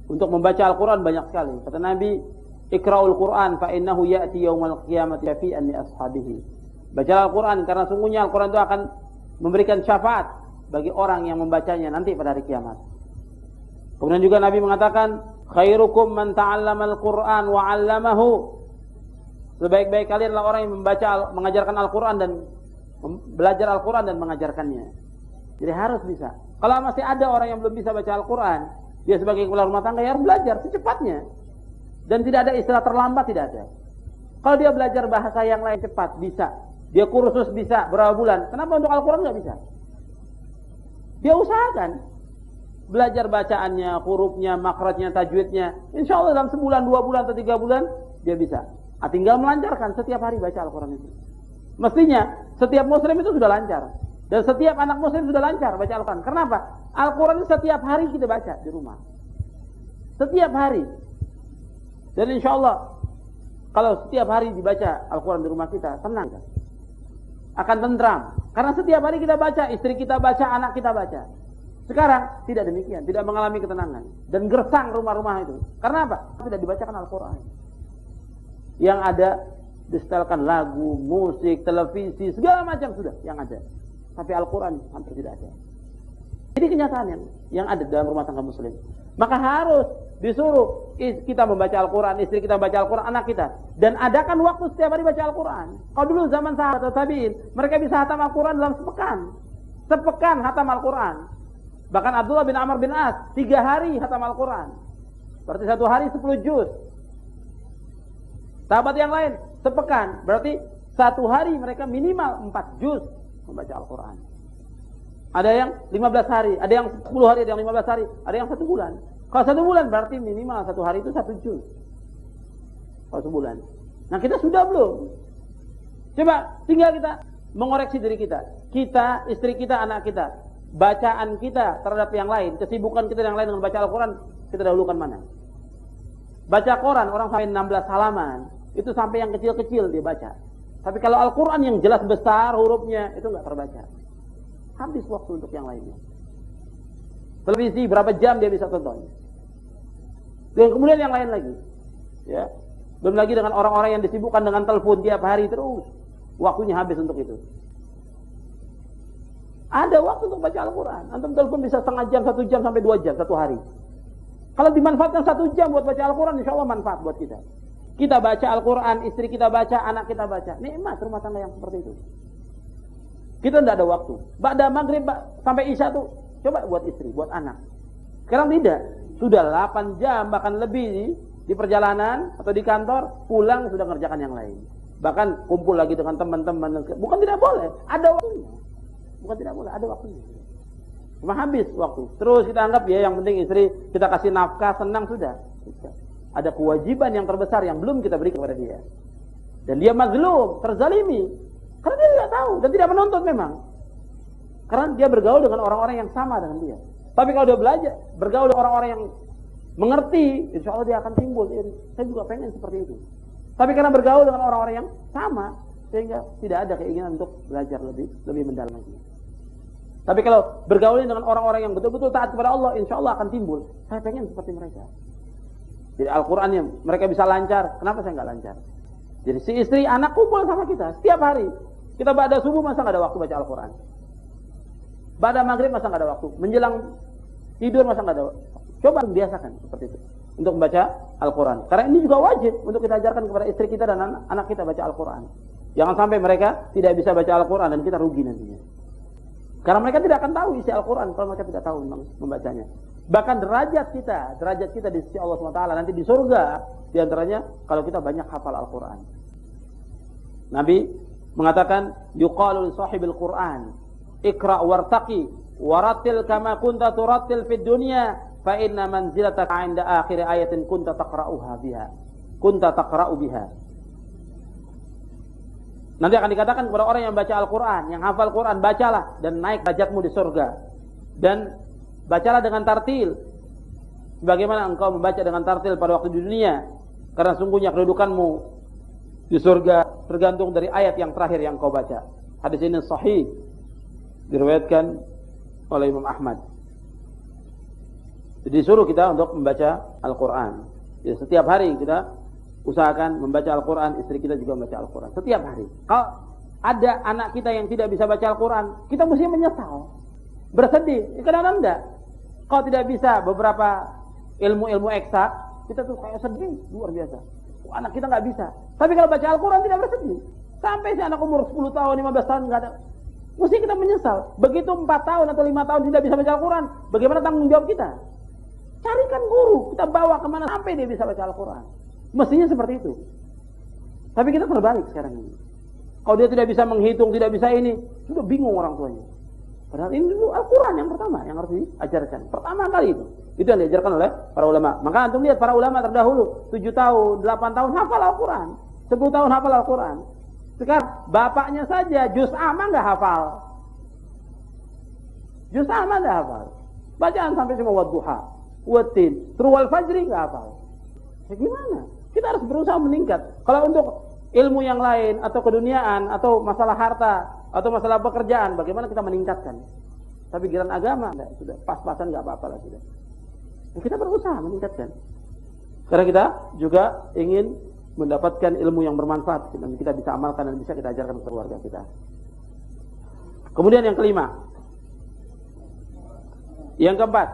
untuk membaca Al-Quran banyak sekali. Kata Nabi, Iqra'ul Quran fa innahu ya'ti yaumal qiyamati syafi'an li ashabihi. Baca Al-Quran karena sungguhnya Al-Quran itu akan memberikan syafaat bagi orang yang membacanya nanti pada hari kiamat. Kemudian juga Nabi mengatakan, khairukum man ta'allamal Qur'an wa 'allamahu. Sebaik-baik kalian adalah orang yang mengajarkan Al-Quran dan belajar Al-Quran dan mengajarkannya. Jadi harus bisa. Kalau masih ada orang yang belum bisa baca Al-Quran, dia sebagai kepala rumah tangga ya harus belajar secepatnya. Dan tidak ada istilah terlambat, tidak ada. Kalau dia belajar bahasa yang lain cepat, bisa. Dia kursus bisa berapa bulan. Kenapa untuk Al-Quran nggak bisa? Dia usahakan. Belajar bacaannya, hurufnya, makhrajnya, tajwidnya. Insya Allah dalam sebulan, 2 bulan, atau 3 bulan, dia bisa. Tinggal melancarkan setiap hari baca Al-Quran itu. Mestinya, setiap muslim itu sudah lancar. Dan setiap anak muslim sudah lancar baca Al-Quran. Kenapa? Al-Quran itu setiap hari kita baca di rumah. Setiap hari. Dan insya Allah, kalau setiap hari dibaca Al-Quran di rumah kita, tenang kita. Akan tentram. Karena setiap hari kita baca, istri kita baca, anak kita baca. Sekarang tidak demikian, tidak mengalami ketenangan dan gersang rumah-rumah itu. Karena apa? Tidak dibacakan Al-Quran. Yang ada disetelkan lagu, musik, televisi, segala macam sudah yang ada. Tapi Al-Quran hampir tidak ada. Ini kenyataan yang ada dalam rumah tangga muslim. Maka harus disuruh kita membaca Al-Quran, istri kita membaca Al-Quran, anak kita. Dan adakan waktu setiap hari baca Al-Quran. Kalau dulu zaman sahabat atau tabi'in, mereka bisa hatam Al-Quran dalam sepekan. Sepekan hatam Al-Quran. Bahkan Abdullah bin Amr bin As 3 hari hatam Al-Quran. Berarti 1 hari 10 juz. Sahabat yang lain sepekan. Berarti 1 hari mereka minimal 4 juz membaca Al-Quran. Ada yang 15 hari, ada yang 10 hari, ada yang 15 hari, ada yang 1 bulan. Kalau 1 bulan berarti minimal 1 hari itu 1 juz. Kalau sebulan. Nah kita sudah belum? Coba tinggal kita mengoreksi diri kita. Kita, istri kita, anak kita. Bacaan kita terhadap yang lain, kesibukan kita yang lain dengan baca Al-Quran, kita dahulukan mana? Baca Quran, orang sampai 16 halaman, itu sampai yang kecil-kecil dia baca. Tapi kalau Al-Quran yang jelas besar hurufnya, itu nggak terbaca. Habis waktu untuk yang lainnya. Televisi berapa jam dia bisa tonton. Dan kemudian yang lain lagi. Ya. Belum lagi dengan orang-orang yang disibukkan dengan telepon tiap hari terus. Waktunya habis untuk itu. Ada waktu untuk baca Al-Quran. Antum telepon bisa setengah jam, 1 jam sampai 2 jam, 1 hari. Kalau dimanfaatkan 1 jam buat baca Al-Quran, insya Allah manfaat buat kita. Kita baca Al-Quran, istri kita baca, anak kita baca. Nikmat rumah tangga yang seperti itu. Kita tidak ada waktu. Ba'da maghrib sampai isya tuh, coba buat istri, buat anak. Sekarang tidak. Sudah 8 jam, bahkan lebih di perjalanan atau di kantor, pulang sudah ngerjakan yang lain. Bahkan kumpul lagi dengan teman-teman. Bukan tidak boleh, ada waktunya. Bukan tidak boleh, ada waktunya. Cuma habis waktu. Terus kita anggap ya yang penting istri kita kasih nafkah, senang sudah. Ada kewajiban yang terbesar yang belum kita berikan kepada dia. Dan dia mazlum, terzalimi. Karena dia tidak tahu dan tidak menuntut memang. Karena dia bergaul dengan orang-orang yang sama dengan dia. Tapi kalau dia belajar, bergaul dengan orang-orang yang mengerti, insya Allah dia akan timbul. Saya juga pengen seperti itu. Tapi karena bergaul dengan orang-orang yang sama, sehingga tidak ada keinginan untuk belajar lebih mendalam lagi. Tapi kalau bergaul dengan orang-orang yang betul-betul taat kepada Allah, insya Allah akan timbul. Saya pengen seperti mereka. Jadi Al-Qurannya mereka bisa lancar, kenapa saya nggak lancar? Jadi si istri, anak kumpul sama kita setiap hari. Kita ba'da subuh masa nggak ada waktu baca Al-Quran? Ba'da maghrib masa nggak ada waktu? Menjelang tidur masa nggak ada waktu? Coba biasakan seperti itu untuk membaca Al-Quran. Karena ini juga wajib untuk kita ajarkan kepada istri kita dan anak kita baca Al-Quran. Jangan sampai mereka tidak bisa baca Al-Quran dan kita rugi nantinya. Karena mereka tidak akan tahu isi Al-Quran kalau mereka tidak tahu membacanya. Bahkan derajat kita di sisi Allah SWT nanti di surga, diantaranya kalau kita banyak hafal Al-Quran. Nabi mengatakan, yuqalu li sahibil Quran, ikra' wartaqi, waratil kama kunta turattil fid dunya, fa inna manzilataka 'inda akhir ayatin kunta taqra'u biha. Nanti akan dikatakan kepada orang yang baca Al-Quran, yang hafal Quran, bacalah dan naik derajatmu di surga. Dan bacalah dengan tartil. Bagaimana engkau membaca dengan tartil pada waktu di dunia? Karena sungguhnya kedudukanmu di surga tergantung dari ayat yang terakhir yang kau baca. Hadis ini sahih, diriwayatkan oleh Imam Ahmad. Jadi disuruh kita untuk membaca Al-Quran. Jadi setiap hari kita usahakan membaca Al-Quran, istri kita juga membaca Al-Quran. Setiap hari. Kalau ada anak kita yang tidak bisa baca Al-Quran, kita mesti menyesal. Bersedih. Kadang-kadang enggak. Kalau tidak bisa beberapa ilmu-ilmu eksak, kita tuh kayak sedih. Luar biasa. Anak kita nggak bisa. Tapi kalau baca Al-Quran tidak bersedih. Sampai si anak umur 10 tahun, 15 tahun nggak ada. Mesti kita menyesal. Begitu 4 tahun atau 5 tahun tidak bisa baca Al-Quran, bagaimana tanggung jawab kita? Carikan guru. Kita bawa kemana sampai dia bisa baca Al-Quran. Mestinya seperti itu. Tapi kita terbalik sekarang ini. Kalau dia tidak bisa menghitung, tidak bisa ini, sudah bingung orang tuanya. Padahal ini dulu Al-Quran yang pertama yang harus diajarkan. Pertama kali itu. Itu yang diajarkan oleh para ulama. Maka antum lihat para ulama terdahulu, 7 tahun, 8 tahun hafal Al-Quran. 10 tahun hafal Al-Quran. Sekarang bapaknya saja juz amma nggak hafal. Juz amma nggak hafal. Bacaan sampai cuma wadduha, watin, terus wal fajri nggak hafal. Ya gimana? Kita harus berusaha meningkat. Kalau untuk ilmu yang lain atau keduniaan atau masalah harta atau masalah pekerjaan, bagaimana kita meningkatkan? Tapi giliran agama, enggak, sudah pas-pasan nggak apa-apa lah sudah. Ya, kita berusaha meningkatkan. Karena kita juga ingin mendapatkan ilmu yang bermanfaat dan kita bisa amalkan dan bisa kita ajarkan ke keluarga kita. Kemudian yang kelima, yang keempat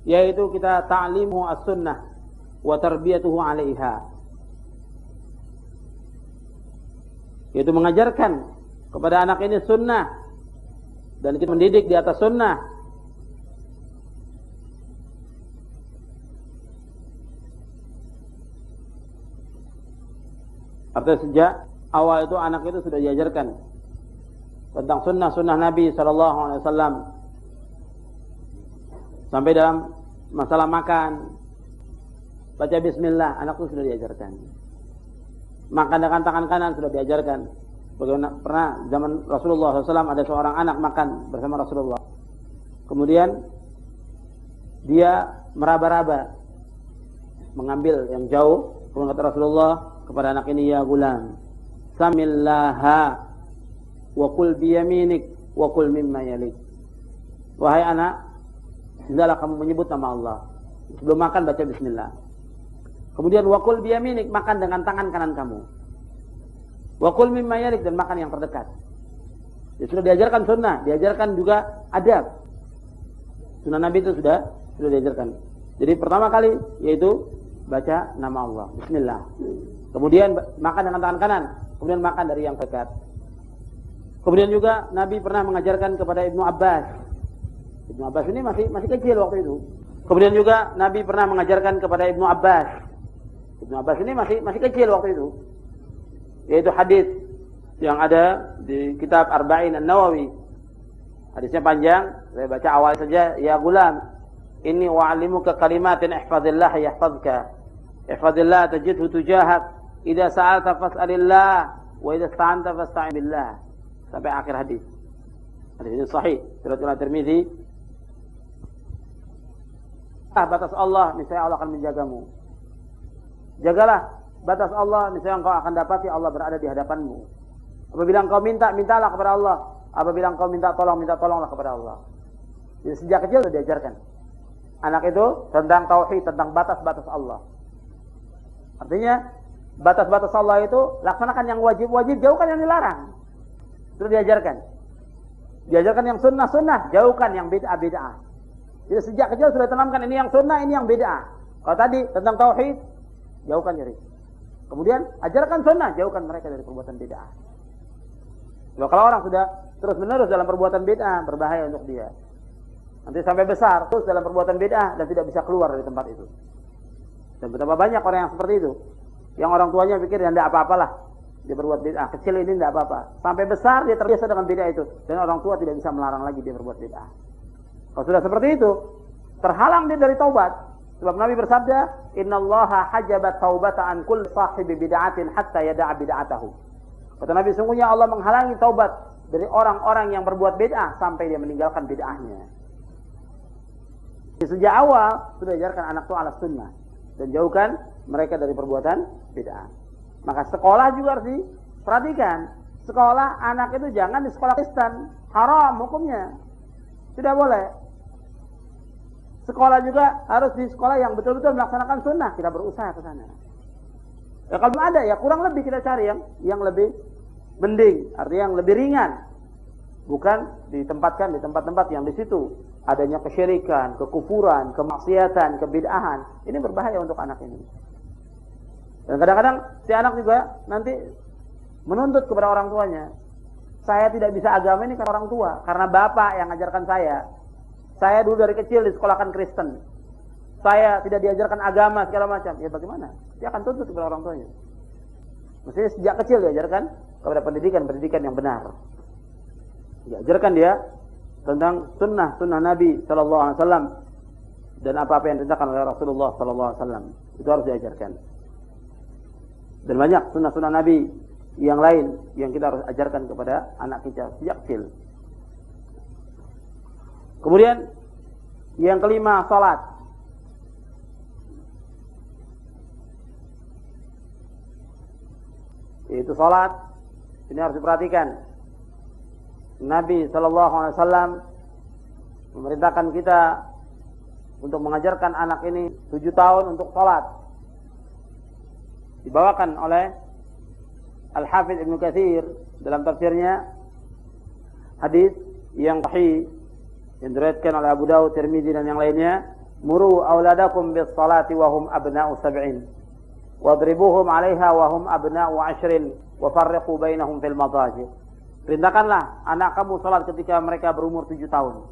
yaitu kita ta'limu as-sunnah wa tarbiyatuhu 'alaiha. Yaitu mengajarkan kepada anak ini sunnah dan kita mendidik di atas sunnah. Artinya sejak awal itu anak itu sudah diajarkan tentang sunnah Nabi SAW. Sampai dalam masalah makan, baca bismillah, anak itu sudah diajarkan. Makan dengan tangan kanan sudah diajarkan. Bagaimana pernah zaman Rasulullah SAW ada seorang anak makan bersama Rasulullah. Kemudian dia meraba-raba, mengambil yang jauh. Kemudian kata Rasulullah kepada anak ini, ya gulam, samillaha wa kul biyaminik wa kul mimma yalik. Wahai anak, hendaklah kamu menyebut nama Allah. Sebelum makan baca bismillah. Kemudian wakul biyaminik, makan dengan tangan kanan kamu. Wakul mimma yalik, dan makan yang terdekat. Ya, sudah diajarkan sunnah, diajarkan juga adab. Sunnah Nabi itu sudah diajarkan. Jadi pertama kali yaitu baca nama Allah, bismillah. Kemudian makan dengan tangan kanan, kemudian makan dari yang dekat. Kemudian juga Nabi pernah mengajarkan kepada Ibnu Abbas. Ibnu Abbas ini masih kecil waktu itu. Kemudian juga Nabi pernah mengajarkan kepada Ibnu Abbas. Ibnu Abbas ini masih kecil waktu itu. Yaitu hadis yang ada di kitab Arba'in An-Nawawi. Hadisnya panjang, saya baca awal saja. Ya gulam, inni wa'alimuka kalimatin ihfazillah yahfazka. Ihfazillah tajidhu tujahak. Idza sa'alta fas'alillah wa idza ista'anta fasta'in billah. Sampai akhir hadis. Hadis ini sahih, riwayat Tirmizi. Batas Allah, niscaya Allah akan menjagamu. Jagalah batas Allah, niscaya engkau akan dapati Allah berada di hadapanmu. Apabila engkau minta, mintalah kepada Allah. Apabila engkau minta tolonglah kepada Allah. Jadi sejak kecil sudah diajarkan anak itu tentang tauhid, tentang batas-batas Allah. Artinya batas-batas Allah itu laksanakan yang wajib-wajib, jauhkan yang dilarang. Itu diajarkan. Diajarkan yang sunnah-sunnah, jauhkan yang bid'ah-bid'ah. Jadi sejak kecil sudah tanamkan ini yang sunnah, ini yang bid'ah. Kalau tadi tentang tauhid, jauhkan dari. Kemudian ajarkan sunnah, jauhkan mereka dari perbuatan bid'ah. Kalau orang sudah terus-menerus dalam perbuatan bid'ah, berbahaya untuk dia. Nanti sampai besar terus dalam perbuatan bid'ah dan tidak bisa keluar dari tempat itu. Dan betapa banyak orang yang seperti itu. Yang orang tuanya pikir ya tidak apa-apalah dia berbuat bid'ah, kecil ini tidak apa-apa. Sampai besar dia terbiasa dengan bid'ah itu dan orang tua tidak bisa melarang lagi dia berbuat bid'ah. Kalau sudah seperti itu, terhalang dia dari taubat. Sebab Nabi bersabda, "Innallaha hajabat taubata an kulli sahibi bid'atin hatta yada'a bid'atahu." Kata Nabi, sungguhnya Allah menghalangi taubat dari orang-orang yang berbuat bid'ah sampai dia meninggalkan bid'ahnya. Sejak awal sudah diajarkan anak itu ala sunnah dan jauhkan mereka dari perbuatan bid'ah. Maka sekolah juga harus diperhatikan. Sekolah anak itu jangan di sekolah Kristen, haram hukumnya. Tidak boleh. Sekolah juga harus di sekolah yang betul-betul melaksanakan sunnah. Kita berusaha ke sana. Ya kalau belum ada ya kurang lebih kita cari yang lebih mending, artinya yang lebih ringan. Bukan ditempatkan di tempat-tempat yang di situ adanya kesyirikan, kekufuran, kemaksiatan, kebid'ahan. Ini berbahaya untuk anak ini. Dan kadang-kadang si anak juga nanti menuntut kepada orang tuanya. Saya tidak bisa agama ini karena orang tua, karena bapak yang ngajarkan saya. Saya dulu dari kecil disekolahkan Kristen. Saya tidak diajarkan agama segala macam. Ya bagaimana? Dia akan tuntut kepada orang tuanya. Mestinya sejak kecil diajarkan kepada pendidikan yang benar. Diajarkan dia tentang sunnah Nabi Sallallahu Alaihi Wasallam dan apa-apa yang diceritakan oleh Rasulullah Sallallahu Alaihi Wasallam itu harus diajarkan. Dan banyak sunnah Nabi yang lain yang kita harus ajarkan kepada anak kita sejak kecil. Kemudian yang kelima, salat. Itu salat ini harus diperhatikan. Nabi Sallallahu Alaihi Wasallam memerintahkan kita untuk mengajarkan anak ini 7 tahun untuk salat. Dibawakan oleh Al-Hafidz Ibnu Katsir dalam tafsirnya hadis yang sahih yang diriwayatkan oleh Abu Dawud, Tirmizi dan yang lainnya, muru auladakum bis salati wa hum abna'u sab'in wadribuhum 'alaiha wa hum abna'u 'ashrin wa farriqu bainahum fil madaji. Perintahkanlah anak kamu salat ketika mereka berumur 7 tahun.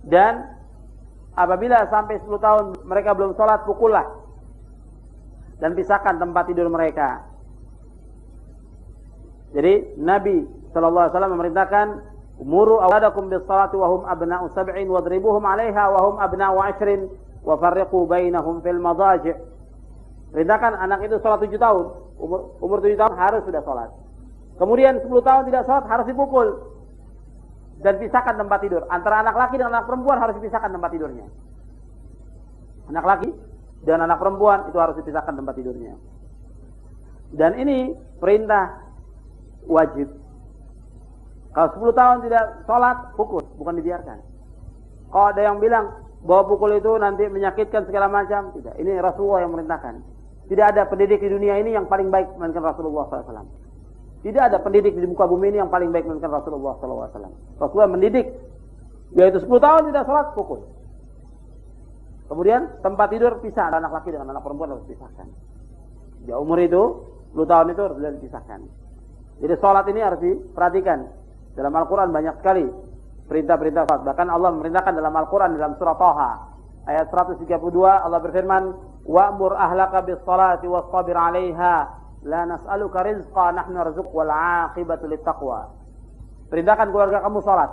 Dan apabila sampai 10 tahun mereka belum salat, pukullah dan pisahkan tempat tidur mereka. Jadi Nabi sallallahu alaihi wasallam memerintahkan umuru awladakum bis salati wa hum abna'u sab'in wadribuhum 'alaiha wa hum abna'u 'ashrin wa farriqu bainahum fil madaji'. Perintahkan anak itu salat 7 tahun. Umur 7 tahun harus sudah salat. Kemudian 10 tahun tidak salat harus dipukul dan pisahkan tempat tidur. Antara anak laki dan anak perempuan harus dipisahkan tempat tidurnya. Anak laki dan anak perempuan itu harus dipisahkan tempat tidurnya. Dan ini perintah wajib. Kalau 10 tahun tidak sholat, pukul, bukan dibiarkan. Kalau ada yang bilang bahwa pukul itu nanti menyakitkan segala macam, tidak. Ini Rasulullah yang merintahkan. Tidak ada pendidik di dunia ini yang paling baik melainkan Rasulullah SAW. Tidak ada pendidik di muka bumi ini yang paling baik melainkan Rasulullah SAW. Rasulullah mendidik Yaitu 10 tahun tidak sholat, pukul. Kemudian tempat tidur pisah, anak laki dengan anak perempuan harus dipisahkan. Di umur itu 10 tahun itu harus dipisahkan. Jadi sholat ini harus diperhatikan. Dalam Al-Quran banyak sekali perintah-perintah sholat. Bahkan Allah memerintahkan dalam Al-Quran dalam surah Thaha ayat 132 Allah berfirman, wa'mur ahlaka bis salati wastabir 'alaiha la nas'aluka rizqa nahnu narzuquk wal 'aqibatu littaqwa. Perintahkan keluarga kamu salat.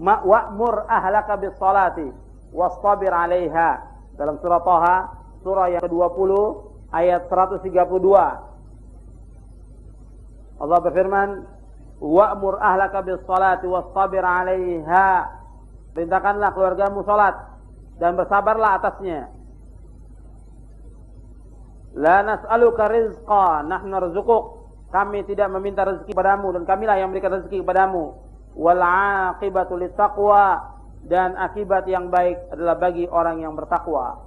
Wa'mur ahlaka bis salati wastabir 'alaiha. Dalam surah Thaha surah yang ke-20 ayat 132 Allah berfirman, wa'mur ahlaka bis salati wastabir 'alaiha. Perintahkanlah keluargamu salat dan bersabarlah atasnya. La nas'aluka rizqa nahnu narzuquk. Kami tidak meminta rezeki padamu dan kamilah yang memberikan rezeki kepadamu. Wal 'aqibatu littaqwa, dan akibat yang baik adalah bagi orang yang bertakwa.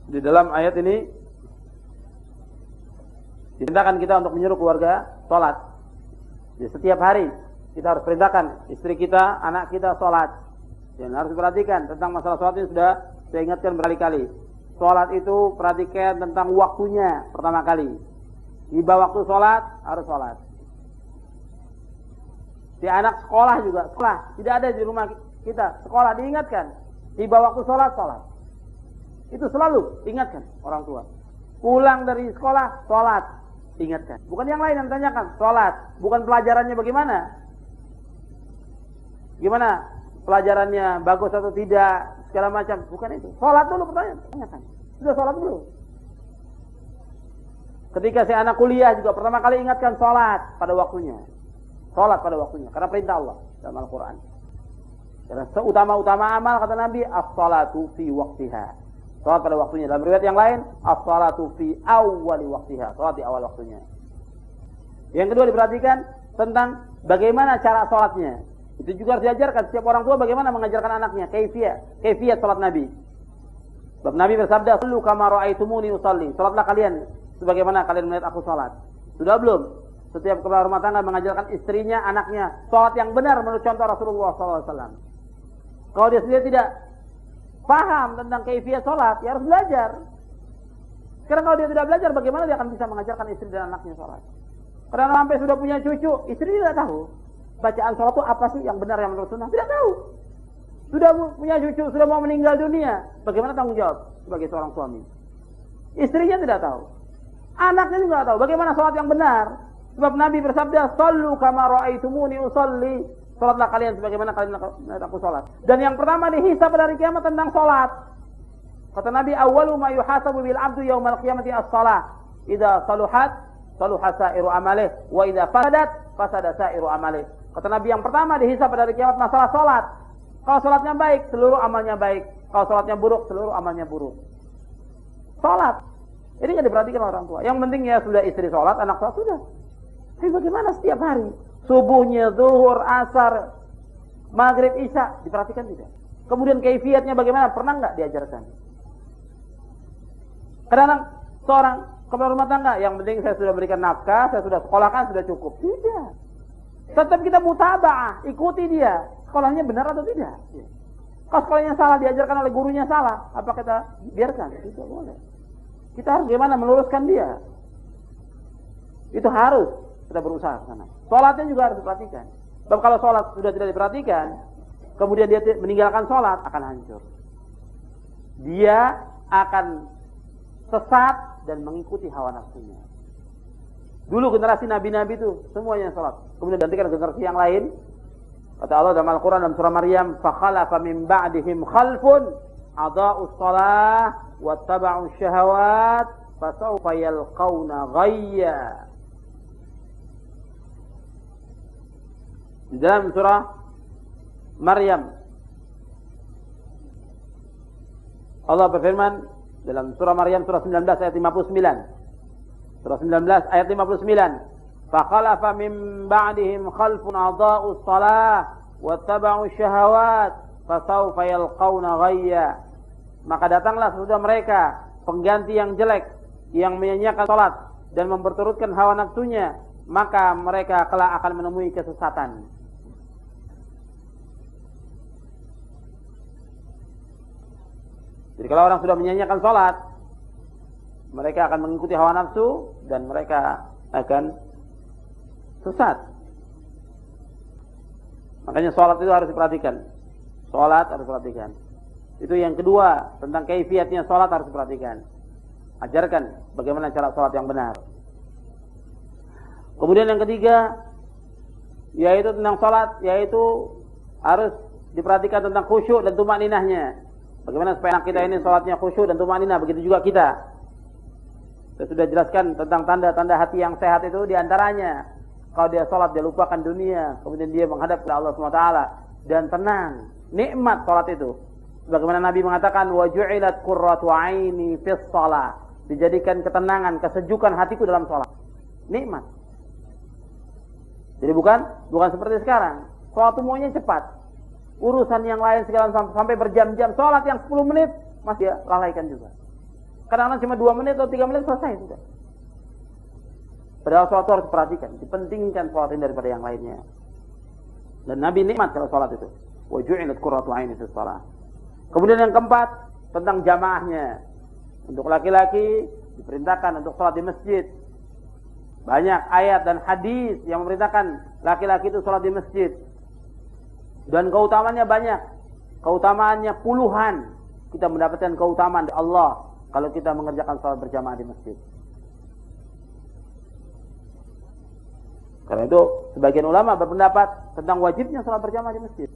Di dalam ayat ini diperintahkan kita untuk menyuruh keluarga sholat. Di setiap hari kita harus perintahkan istri kita, anak kita sholat. Dan harus diperhatikan tentang masalah sholat ini sudah saya ingatkan berkali-kali. Sholat itu perhatikan tentang waktunya pertama kali. Tiba waktu sholat harus sholat. Si anak sekolah juga sekolah, tidak ada di rumah kita sekolah diingatkan. Tiba waktu sholat sholat. Itu selalu ingatkan orang tua. Pulang dari sekolah sholat. Ingatkan. Bukan yang lain yang tanyakan. Sholat. Bukan pelajarannya bagaimana. Gimana pelajarannya, bagus atau tidak, segala macam. Bukan itu. Sholat dulu pertanyaan. Tanyakan. Sudah sholat dulu. Ketika si anak kuliah juga pertama kali ingatkan sholat pada waktunya. Sholat pada waktunya. Karena perintah Allah dalam Al-Quran. Karena seutama-utama amal kata Nabi, as-salatu fi waqtiha. Salat pada waktunya. Dalam riwayat yang lain, as-salatu fi awwali waqtiha. Salat di awal waktunya. Yang kedua diperhatikan tentang bagaimana cara salatnya. Itu juga harus diajarkan setiap orang tua bagaimana mengajarkan anaknya kaifiyat salat Nabi. Sebab Nabi bersabda, "Sallu kama ra'aitumuni usalli." Salatlah kalian sebagaimana kalian melihat aku salat. Sudah belum? Setiap kepala rumah tangga mengajarkan istrinya, anaknya salat yang benar menurut contoh Rasulullah SAW. Kalau dia sendiri tidak paham tentang kaifiyat sholat, ya harus belajar. Karena kalau dia tidak belajar, bagaimana dia akan bisa mengajarkan istri dan anaknya sholat? Karena sampai sudah punya cucu, istri tidak tahu bacaan sholat itu apa sih yang benar yang menurut sunnah, tidak tahu. Sudah punya cucu, sudah mau meninggal dunia, bagaimana tanggung jawab sebagai seorang suami? Istrinya tidak tahu, anaknya juga tidak tahu bagaimana sholat yang benar. Sebab Nabi bersabda, "Shallu kama ra'aitumuni usalli." Salatlah kalian sebagaimana kalian melihat aku salat. Dan yang pertama dihisab pada hari kiamat tentang salat. Kata Nabi, "Awwalu ma yuhasabu bil 'abdu yaumal qiyamati as-shalah. Idza saluhat, saluha sa'iru amalih, wa idza fasadat, fasada sa'iru amalih." Kata Nabi, yang pertama dihisab pada hari kiamat masalah salat. Kalau salatnya baik, seluruh amalnya baik. Kalau salatnya buruk, seluruh amalnya buruk. Salat. Ini yang diperhatikan orang tua. Yang penting ya sudah istri salat, anak salat sudah. Tapi bagaimana setiap hari? Subuhnya, zuhur, asar, maghrib, isya, diperhatikan tidak? Kemudian kaifiatnya bagaimana? Pernah enggak diajarkan? Kadang-kadang seorang kepala rumah tangga, yang penting saya sudah berikan nafkah, saya sudah sekolahkan, sudah cukup. Tidak. Tetap kita mutaba'ah, ikuti dia. Sekolahnya benar atau tidak? Kalau sekolahnya salah, diajarkan oleh gurunya salah, apa kita biarkan? Tidak boleh. Kita harus bagaimana meluruskan dia. Itu harus kita berusaha ke sana. Sholatnya juga harus diperhatikan. Sebab kalau sholat sudah tidak diperhatikan, kemudian dia meninggalkan sholat, akan hancur. Dia akan sesat dan mengikuti hawa nafsunya. Dulu generasi nabi-nabi itu semuanya sholat. Kemudian gantikan generasi yang lain. Kata Allah dalam Al-Quran dalam surah Maryam, "Fakhalafa min ba'dihim khalfun adaa'us shalah wattaba'us syahawat fasawfa yalqawna ghayya." Di dalam surah Maryam Allah berfirman dalam surah Maryam surah 19 ayat 59. Surah 19 ayat 59. "Fakhalafa min ba'dihim khalfun adaa'us shalah wattaba'us syahawat fasawfa yalqawna ghayya." Maka datanglah sesudah mereka pengganti yang jelek yang menyanyiakan salat dan memperturutkan hawa nafsunya, maka mereka kelak akan menemui kesesatan. Jadi kalau orang sudah menyanyiakan sholat, mereka akan mengikuti hawa nafsu dan mereka akan sesat. Makanya sholat itu harus diperhatikan. Sholat harus diperhatikan. Itu yang kedua, tentang kaifiatnya sholat harus diperhatikan. Ajarkan bagaimana cara sholat yang benar. Kemudian yang ketiga, yaitu tentang sholat, yaitu harus diperhatikan tentang khusyuk dan tumakninahnya. Bagaimana supaya anak kita ini sholatnya khusyuk dan tumakninah, begitu juga kita. Saya sudah jelaskan tentang tanda-tanda hati yang sehat itu, diantaranya kalau dia sholat dia lupakan dunia, kemudian dia menghadap ke Allah SWT dan tenang, nikmat sholat itu. Sebagaimana Nabi mengatakan, wa ju'ilat qurratu aini fis shalah, dijadikan ketenangan, kesejukan hatiku dalam sholat. Nikmat. Jadi bukan seperti sekarang. Sholat itu maunya cepat. Urusan yang lain segala sampai berjam-jam. Sholat yang 10 menit masih dia lalaikan juga. Kadang-kadang cuma 2 menit atau 3 menit selesai sudah. Padahal sholat itu harus diperhatikan, dipentingkan sholat ini daripada yang lainnya. Dan Nabi nikmat kalau sholat itu. Wa ju'ilat qurratu aini fis shalah. Kemudian yang keempat, tentang jamaahnya. Untuk laki-laki diperintahkan untuk sholat di masjid. Banyak ayat dan hadis yang memerintahkan laki-laki itu sholat di masjid. Dan keutamaannya banyak. Keutamaannya puluhan. Kita mendapatkan keutamaan dari Allah kalau kita mengerjakan sholat berjamaah di masjid. Karena itu sebagian ulama berpendapat tentang wajibnya sholat berjamaah di masjid.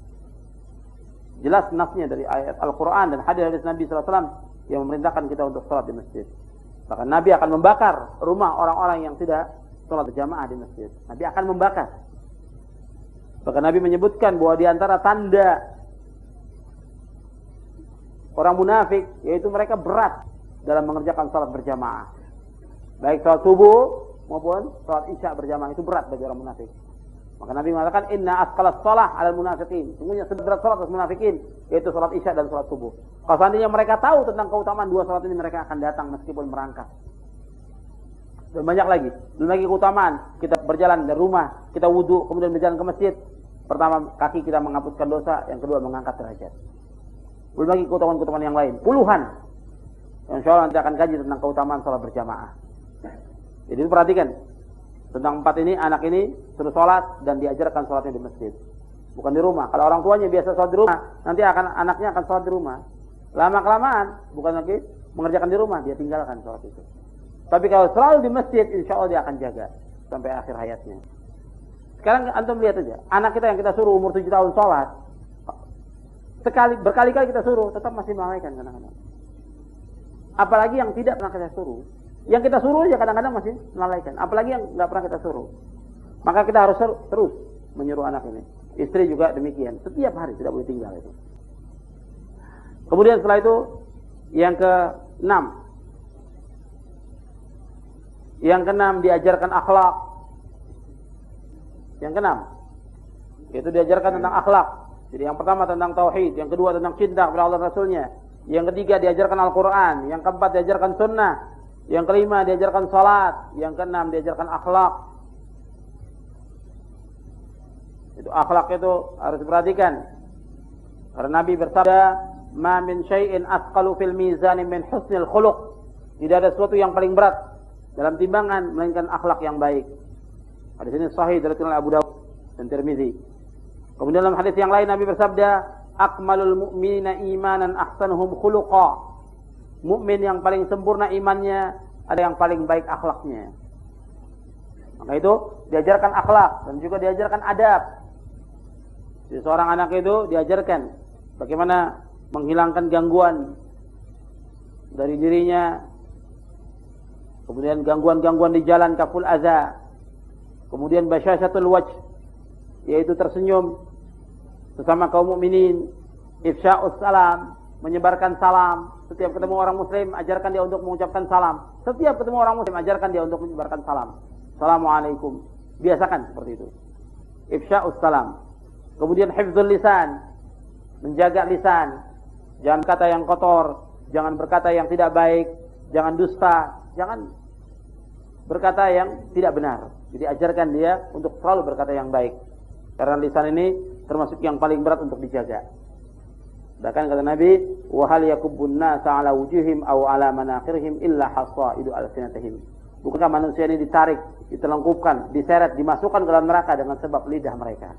Jelas nasnya dari ayat Al-Quran dan hadis Nabi SAW yang memerintahkan kita untuk sholat di masjid. Bahkan Nabi akan membakar rumah orang-orang yang tidak sholat berjamaah di masjid. Nabi akan membakar. Bahkan Nabi menyebutkan bahwa di antara tanda orang munafik, yaitu mereka berat dalam mengerjakan sholat berjamaah. Baik sholat subuh maupun sholat isya berjamaah, itu berat bagi orang munafik. Maka Nabi mengatakan, inna asqalas shalah 'alal munafiqin. Sungguhnya seberat sholat atas munafikin, yaitu sholat isya dan sholat subuh. Kalau seandainya mereka tahu tentang keutamaan dua sholat ini, mereka akan datang meskipun merangkak. Dan banyak lagi. Dan lagi keutamaan. Kita berjalan dari rumah, kita wudu, kemudian berjalan ke masjid. Pertama, kaki kita menghapuskan dosa. Yang kedua, mengangkat derajat. Belum lagi keutamaan-keutamaan yang lain. Puluhan. Insya Allah nanti akan kaji tentang keutamaan sholat berjamaah. Jadi perhatikan. Tentang 4 ini, anak ini suruh sholat dan diajarkan sholatnya di masjid. Bukan di rumah. Kalau orang tuanya biasa sholat di rumah, nanti anaknya akan sholat di rumah. Lama-kelamaan, bukan lagi mengerjakan di rumah, dia tinggalkan sholat itu. Tapi kalau selalu di masjid, insya Allah dia akan jaga sampai akhir hayatnya. Sekarang antum lihat aja, anak kita yang kita suruh umur 7 tahun sholat, berkali-kali kita suruh, tetap masih melalaikan kadang-kadang. Apalagi yang tidak pernah kita suruh. Yang kita suruh ya kadang-kadang masih melalaikan. Apalagi yang nggak pernah kita suruh. Maka kita harus terus menyuruh anak ini. Istri juga demikian. Setiap hari tidak boleh tinggal itu. Kemudian setelah itu yang ke-6. Yang ke-6 diajarkan akhlak. Yang ke-6 yaitu diajarkan tentang akhlak. Jadi yang pertama tentang tauhid, yang kedua tentang cinta kepada Allah Rasulnya, yang ketiga diajarkan Al-Quran, yang keempat diajarkan sunnah, yang kelima diajarkan salat, yang keenam diajarkan akhlak. Itu akhlak itu harus diperhatikan. Karena Nabi bersabda, "Ma min syai'in asqalu fil mizan min husnil khuluq." Tidak ada sesuatu yang paling berat dalam timbangan melainkan akhlak yang baik. Hadis ini sahih dari Abu Dawud dan Tirmizi. Kemudian dalam hadis yang lain Nabi bersabda, "Akmalul mu'minina imanan ahsanuhum khuluqa." Mukmin yang paling sempurna imannya ada yang paling baik akhlaknya. Maka itu diajarkan akhlak dan juga diajarkan adab. Jadi seorang anak itu diajarkan bagaimana menghilangkan gangguan dari dirinya. Kemudian gangguan-gangguan di jalan, kaful adza. Kemudian basyasyatul wajh, yaitu tersenyum sesama kaum mukminin, ifsya'us salam, menyebarkan salam. Setiap ketemu orang muslim, ajarkan dia untuk mengucapkan salam. Setiap ketemu orang muslim, ajarkan dia untuk menyebarkan salam. Assalamualaikum. Biasakan seperti itu. Ifsya'us salam. Kemudian hifdzul lisan, menjaga lisan. Jangan kata yang kotor, jangan berkata yang tidak baik, jangan dusta, jangan berkata yang tidak benar. Jadi ajarkan dia untuk selalu berkata yang baik. Karena lisan ini termasuk yang paling berat untuk dijaga. Bahkan kata Nabi, wa hal yakubbun nasa ala wujuhim aw ala manakhirihim illa hasaidu alsinatihim. Bukankah manusia ini ditarik, ditelengkupkan, diseret, dimasukkan ke dalam neraka dengan sebab lidah mereka.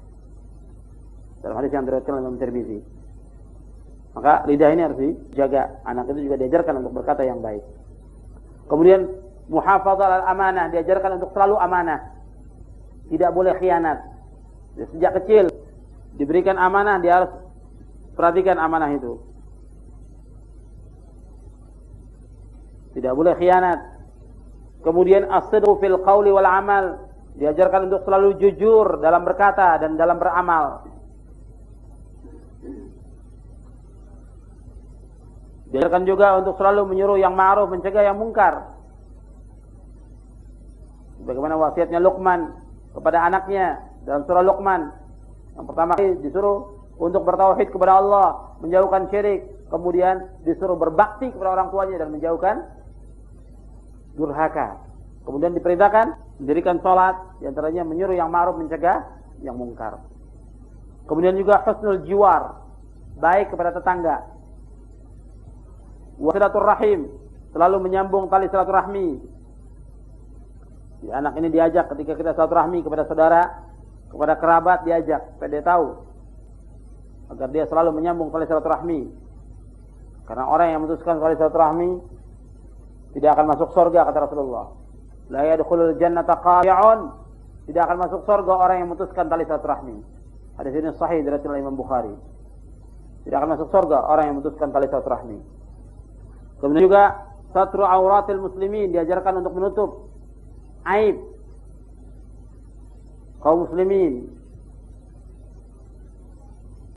Dalam hadis yang diriwayatkan oleh Imam Tirmizi. Maka lidah ini harus dijaga. Anak itu juga diajarkan untuk berkata yang baik. Kemudian muhafadzah al-amanah, diajarkan untuk selalu amanah. Tidak boleh khianat. Sejak kecil diberikan amanah, dia harus perhatikan amanah itu. Tidak boleh khianat. Kemudian as-sidqu fil qawli wal amal, diajarkan untuk selalu jujur dalam berkata dan dalam beramal. Diajarkan juga untuk selalu menyuruh yang ma'ruf, mencegah yang mungkar. Bagaimana wasiatnya Luqman kepada anaknya dalam surah Luqman. Yang pertama disuruh untuk bertauhid kepada Allah, menjauhkan syirik, kemudian disuruh berbakti kepada orang tuanya dan menjauhkan durhaka. Kemudian diperintahkan mendirikan salat, di antaranya menyuruh yang ma'ruf, mencegah yang mungkar. Kemudian juga husnul jiwar, baik kepada tetangga. Wa silatur rahim, selalu menyambung tali silaturahmi. Anak ini diajak ketika kita silaturahmi kepada saudara, kepada kerabat, diajak supaya dia tahu agar dia selalu menyambung tali silaturahmi. Karena orang yang memutuskan tali silaturahmi tidak akan masuk surga, kata Rasulullah. La yadkhulul jannata qati'un, tidak akan masuk surga orang yang memutuskan tali silaturahmi. Hadis ini sahih dari Imam Bukhari. Tidak akan masuk surga orang yang memutuskan tali silaturahmi. Kemudian juga satru auratil muslimin, diajarkan untuk menutup aib kaum muslimin.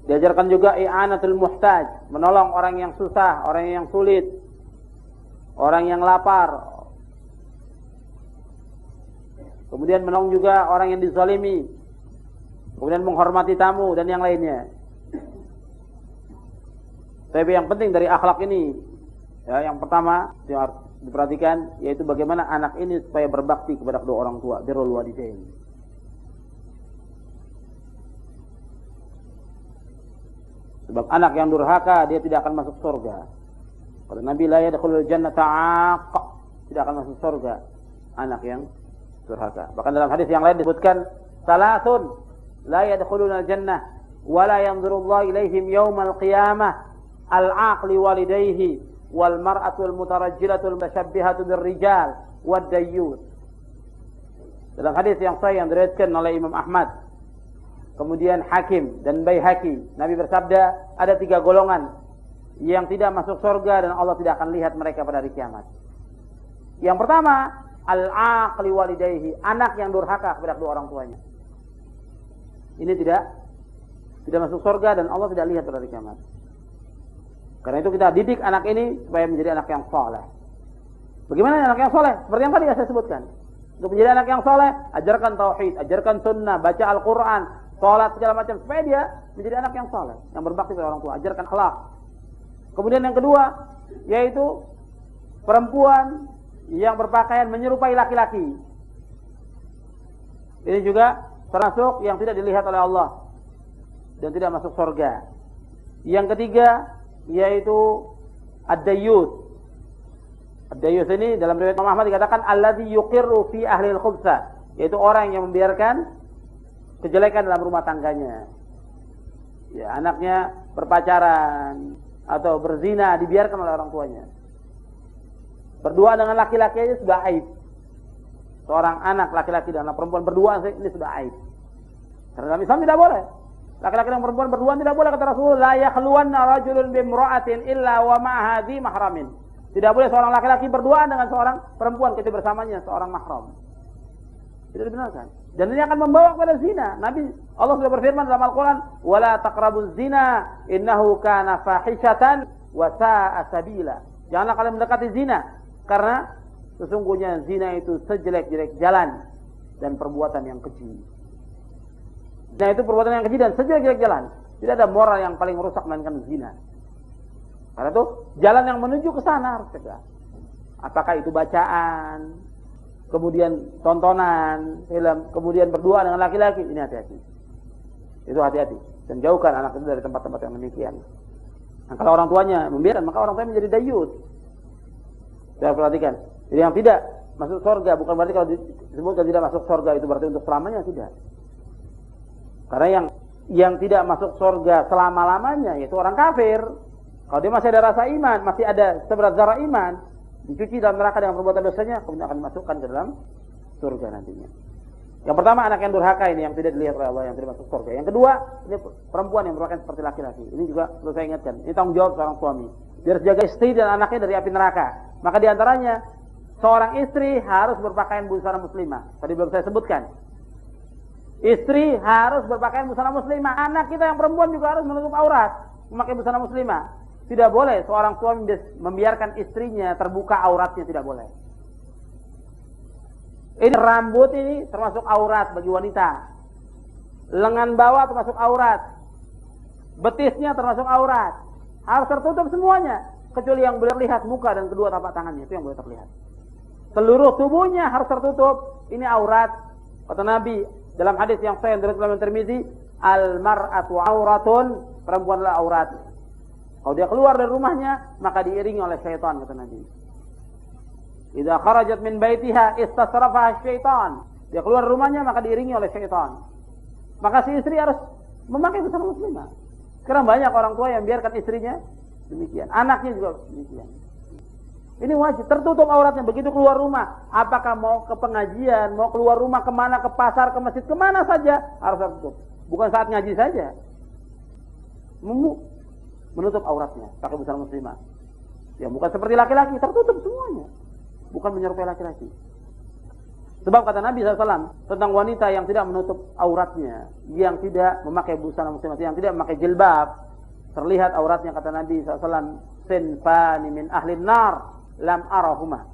Diajarkan juga i'anatul muhtaj, menolong orang yang susah, orang yang sulit, orang yang lapar. Kemudian menolong juga orang yang dizalimi. Kemudian menghormati tamu dan yang lainnya. Tapi yang penting dari akhlak ini, ya, yang pertama yang harus diperhatikan yaitu bagaimana anak ini supaya berbakti kepada kedua orang tua, birrul walidain. Sebab anak yang durhaka dia tidak akan masuk surga. Kata Nabi, la yadkhulul jannata 'aq, tidak akan masuk surga anak yang durhaka. Bahkan dalam hadis yang lain disebutkan salasun la yadkhulunal jannah wa la yanzurullahu ilaihim yaumal qiyamah al-'aqli walidayhi wal mar'atul mutarajjilatul mutasyabbihatu birrijal wad dayyus. Dalam hadis yang sahih yang diriwayatkan oleh Imam Ahmad, kemudian Hakim dan Baihaqi, Nabi bersabda, ada 3 golongan yang tidak masuk surga dan Allah tidak akan lihat mereka pada hari kiamat. Yang pertama, al-aqli walidayhi, anak yang durhaka kepada kedua orang tuanya. Ini tidak masuk surga dan Allah tidak lihat pada hari kiamat. Karena itu kita didik anak ini supaya menjadi anak yang saleh. Bagaimana anak yang saleh? Seperti yang tadi saya sebutkan. Untuk menjadi anak yang saleh, ajarkan tauhid, ajarkan sunnah, baca Al-Quran, salat segala macam, supaya dia menjadi anak yang saleh, yang berbakti kepada orang tua, ajarkan akhlak. Kemudian yang kedua, yaitu perempuan yang berpakaian menyerupai laki-laki. Ini juga termasuk yang tidak dilihat oleh Allah dan tidak masuk surga. Yang ketiga yaitu ad-dayyus. Ad-dayyus ini dalam riwayat Imam Ahmad dikatakan allazi yuqirru fi ahli al-khubsa, yaitu orang yang membiarkan kejelekan dalam rumah tangganya. Ya, anaknya berpacaran atau berzina dibiarkan oleh orang tuanya. Berdua dengan laki-laki aja sudah aib. Seorang anak laki-laki dan anak perempuan berdua ini sudah aib. Karena dalam Islam tidak boleh. Laki-laki dan perempuan berduaan tidak boleh, kata Rasulullah, la yakhluwanna rajulun bimra'atin illa wa ma'a hadhi mahramin. Tidak boleh seorang laki-laki berduaan dengan seorang perempuan kecuali bersamanya seorang mahram. Tidak dibenarkan. Dan ini akan membawa kepada zina. Nabi Allah sudah berfirman dalam Al-Qur'an, "Wala taqrabuz zina, innahu kana fahishatan wa sa'a sabila." Janganlah kalian mendekati zina, karena sesungguhnya zina itu sejelek-jelek jalan dan perbuatan yang keji. Zina itu perbuatan yang keji dan sejelek-jelek jalan. Tidak ada moral yang paling rusak melainkan zina. Karena itu jalan yang menuju ke sana harus cegah. Apakah itu bacaan, kemudian tontonan, film, kemudian berdua dengan laki-laki, ini hati-hati. Itu hati-hati. Dan jauhkan anak itu dari tempat-tempat yang demikian. Nah, kalau orang tuanya membiarkan, maka orang tuanya menjadi dayut. Saya perhatikan. Jadi yang tidak masuk surga, bukan berarti kalau disebutkan tidak masuk surga itu berarti untuk selamanya, tidak. Karena yang tidak masuk surga selama-lamanya yaitu orang kafir. Kalau dia masih ada rasa iman, masih ada seberat zarah iman, dicuci dalam neraka dengan perbuatan dosanya, kemudian akan dimasukkan ke dalam surga nantinya. Yang pertama, anak yang durhaka ini yang tidak dilihat oleh Allah, yang tidak masuk surga. Yang kedua, ini perempuan yang merupakan seperti laki-laki. Ini juga perlu saya ingatkan. Ini tanggung jawab seorang suami. Dia harus jaga istri dan anaknya dari api neraka. Maka diantaranya, seorang istri harus berpakaian busana muslimah. Tadi belum saya sebutkan. Istri harus berpakaian busana muslimah. Anak kita yang perempuan juga harus menutup aurat, memakai busana muslimah. Tidak boleh seorang suami membiarkan istrinya terbuka auratnya, tidak boleh. Ini rambut ini termasuk aurat bagi wanita. Lengan bawah termasuk aurat. Betisnya termasuk aurat. Harus tertutup semuanya, kecuali yang boleh terlihat muka dan kedua tapak tangannya, itu yang boleh terlihat. Seluruh tubuhnya harus tertutup. Ini aurat. Kata Nabi dalam hadis yang sahih dari Imam Tirmizi, al-mar'atu auratun, perempuanlah aurat. Kalau dia keluar dari rumahnya, maka diiringi oleh syaitan, kata Nabi. Idza kharajat min baitiha istasrafaha syaitan. Dia keluar dari rumahnya, maka diiringi oleh syaitan. Maka si istri harus memakai busana muslimah. Sekarang banyak orang tua yang biarkan istrinya demikian, anaknya juga demikian. Ini wajib, tertutup auratnya begitu keluar rumah. Apakah mau ke pengajian, mau keluar rumah kemana, ke pasar, ke masjid, kemana saja, harus tertutup. Bukan saat ngaji saja. Menutup auratnya, pakai busana muslimah. Ya bukan seperti laki-laki, tertutup semuanya. Bukan menyerupai laki-laki. Sebab kata Nabi SAW tentang wanita yang tidak menutup auratnya, yang tidak memakai busana muslimah, yang tidak memakai jilbab, terlihat auratnya, kata Nabi SAW, sinfani min ahlin nar, lam arahuma.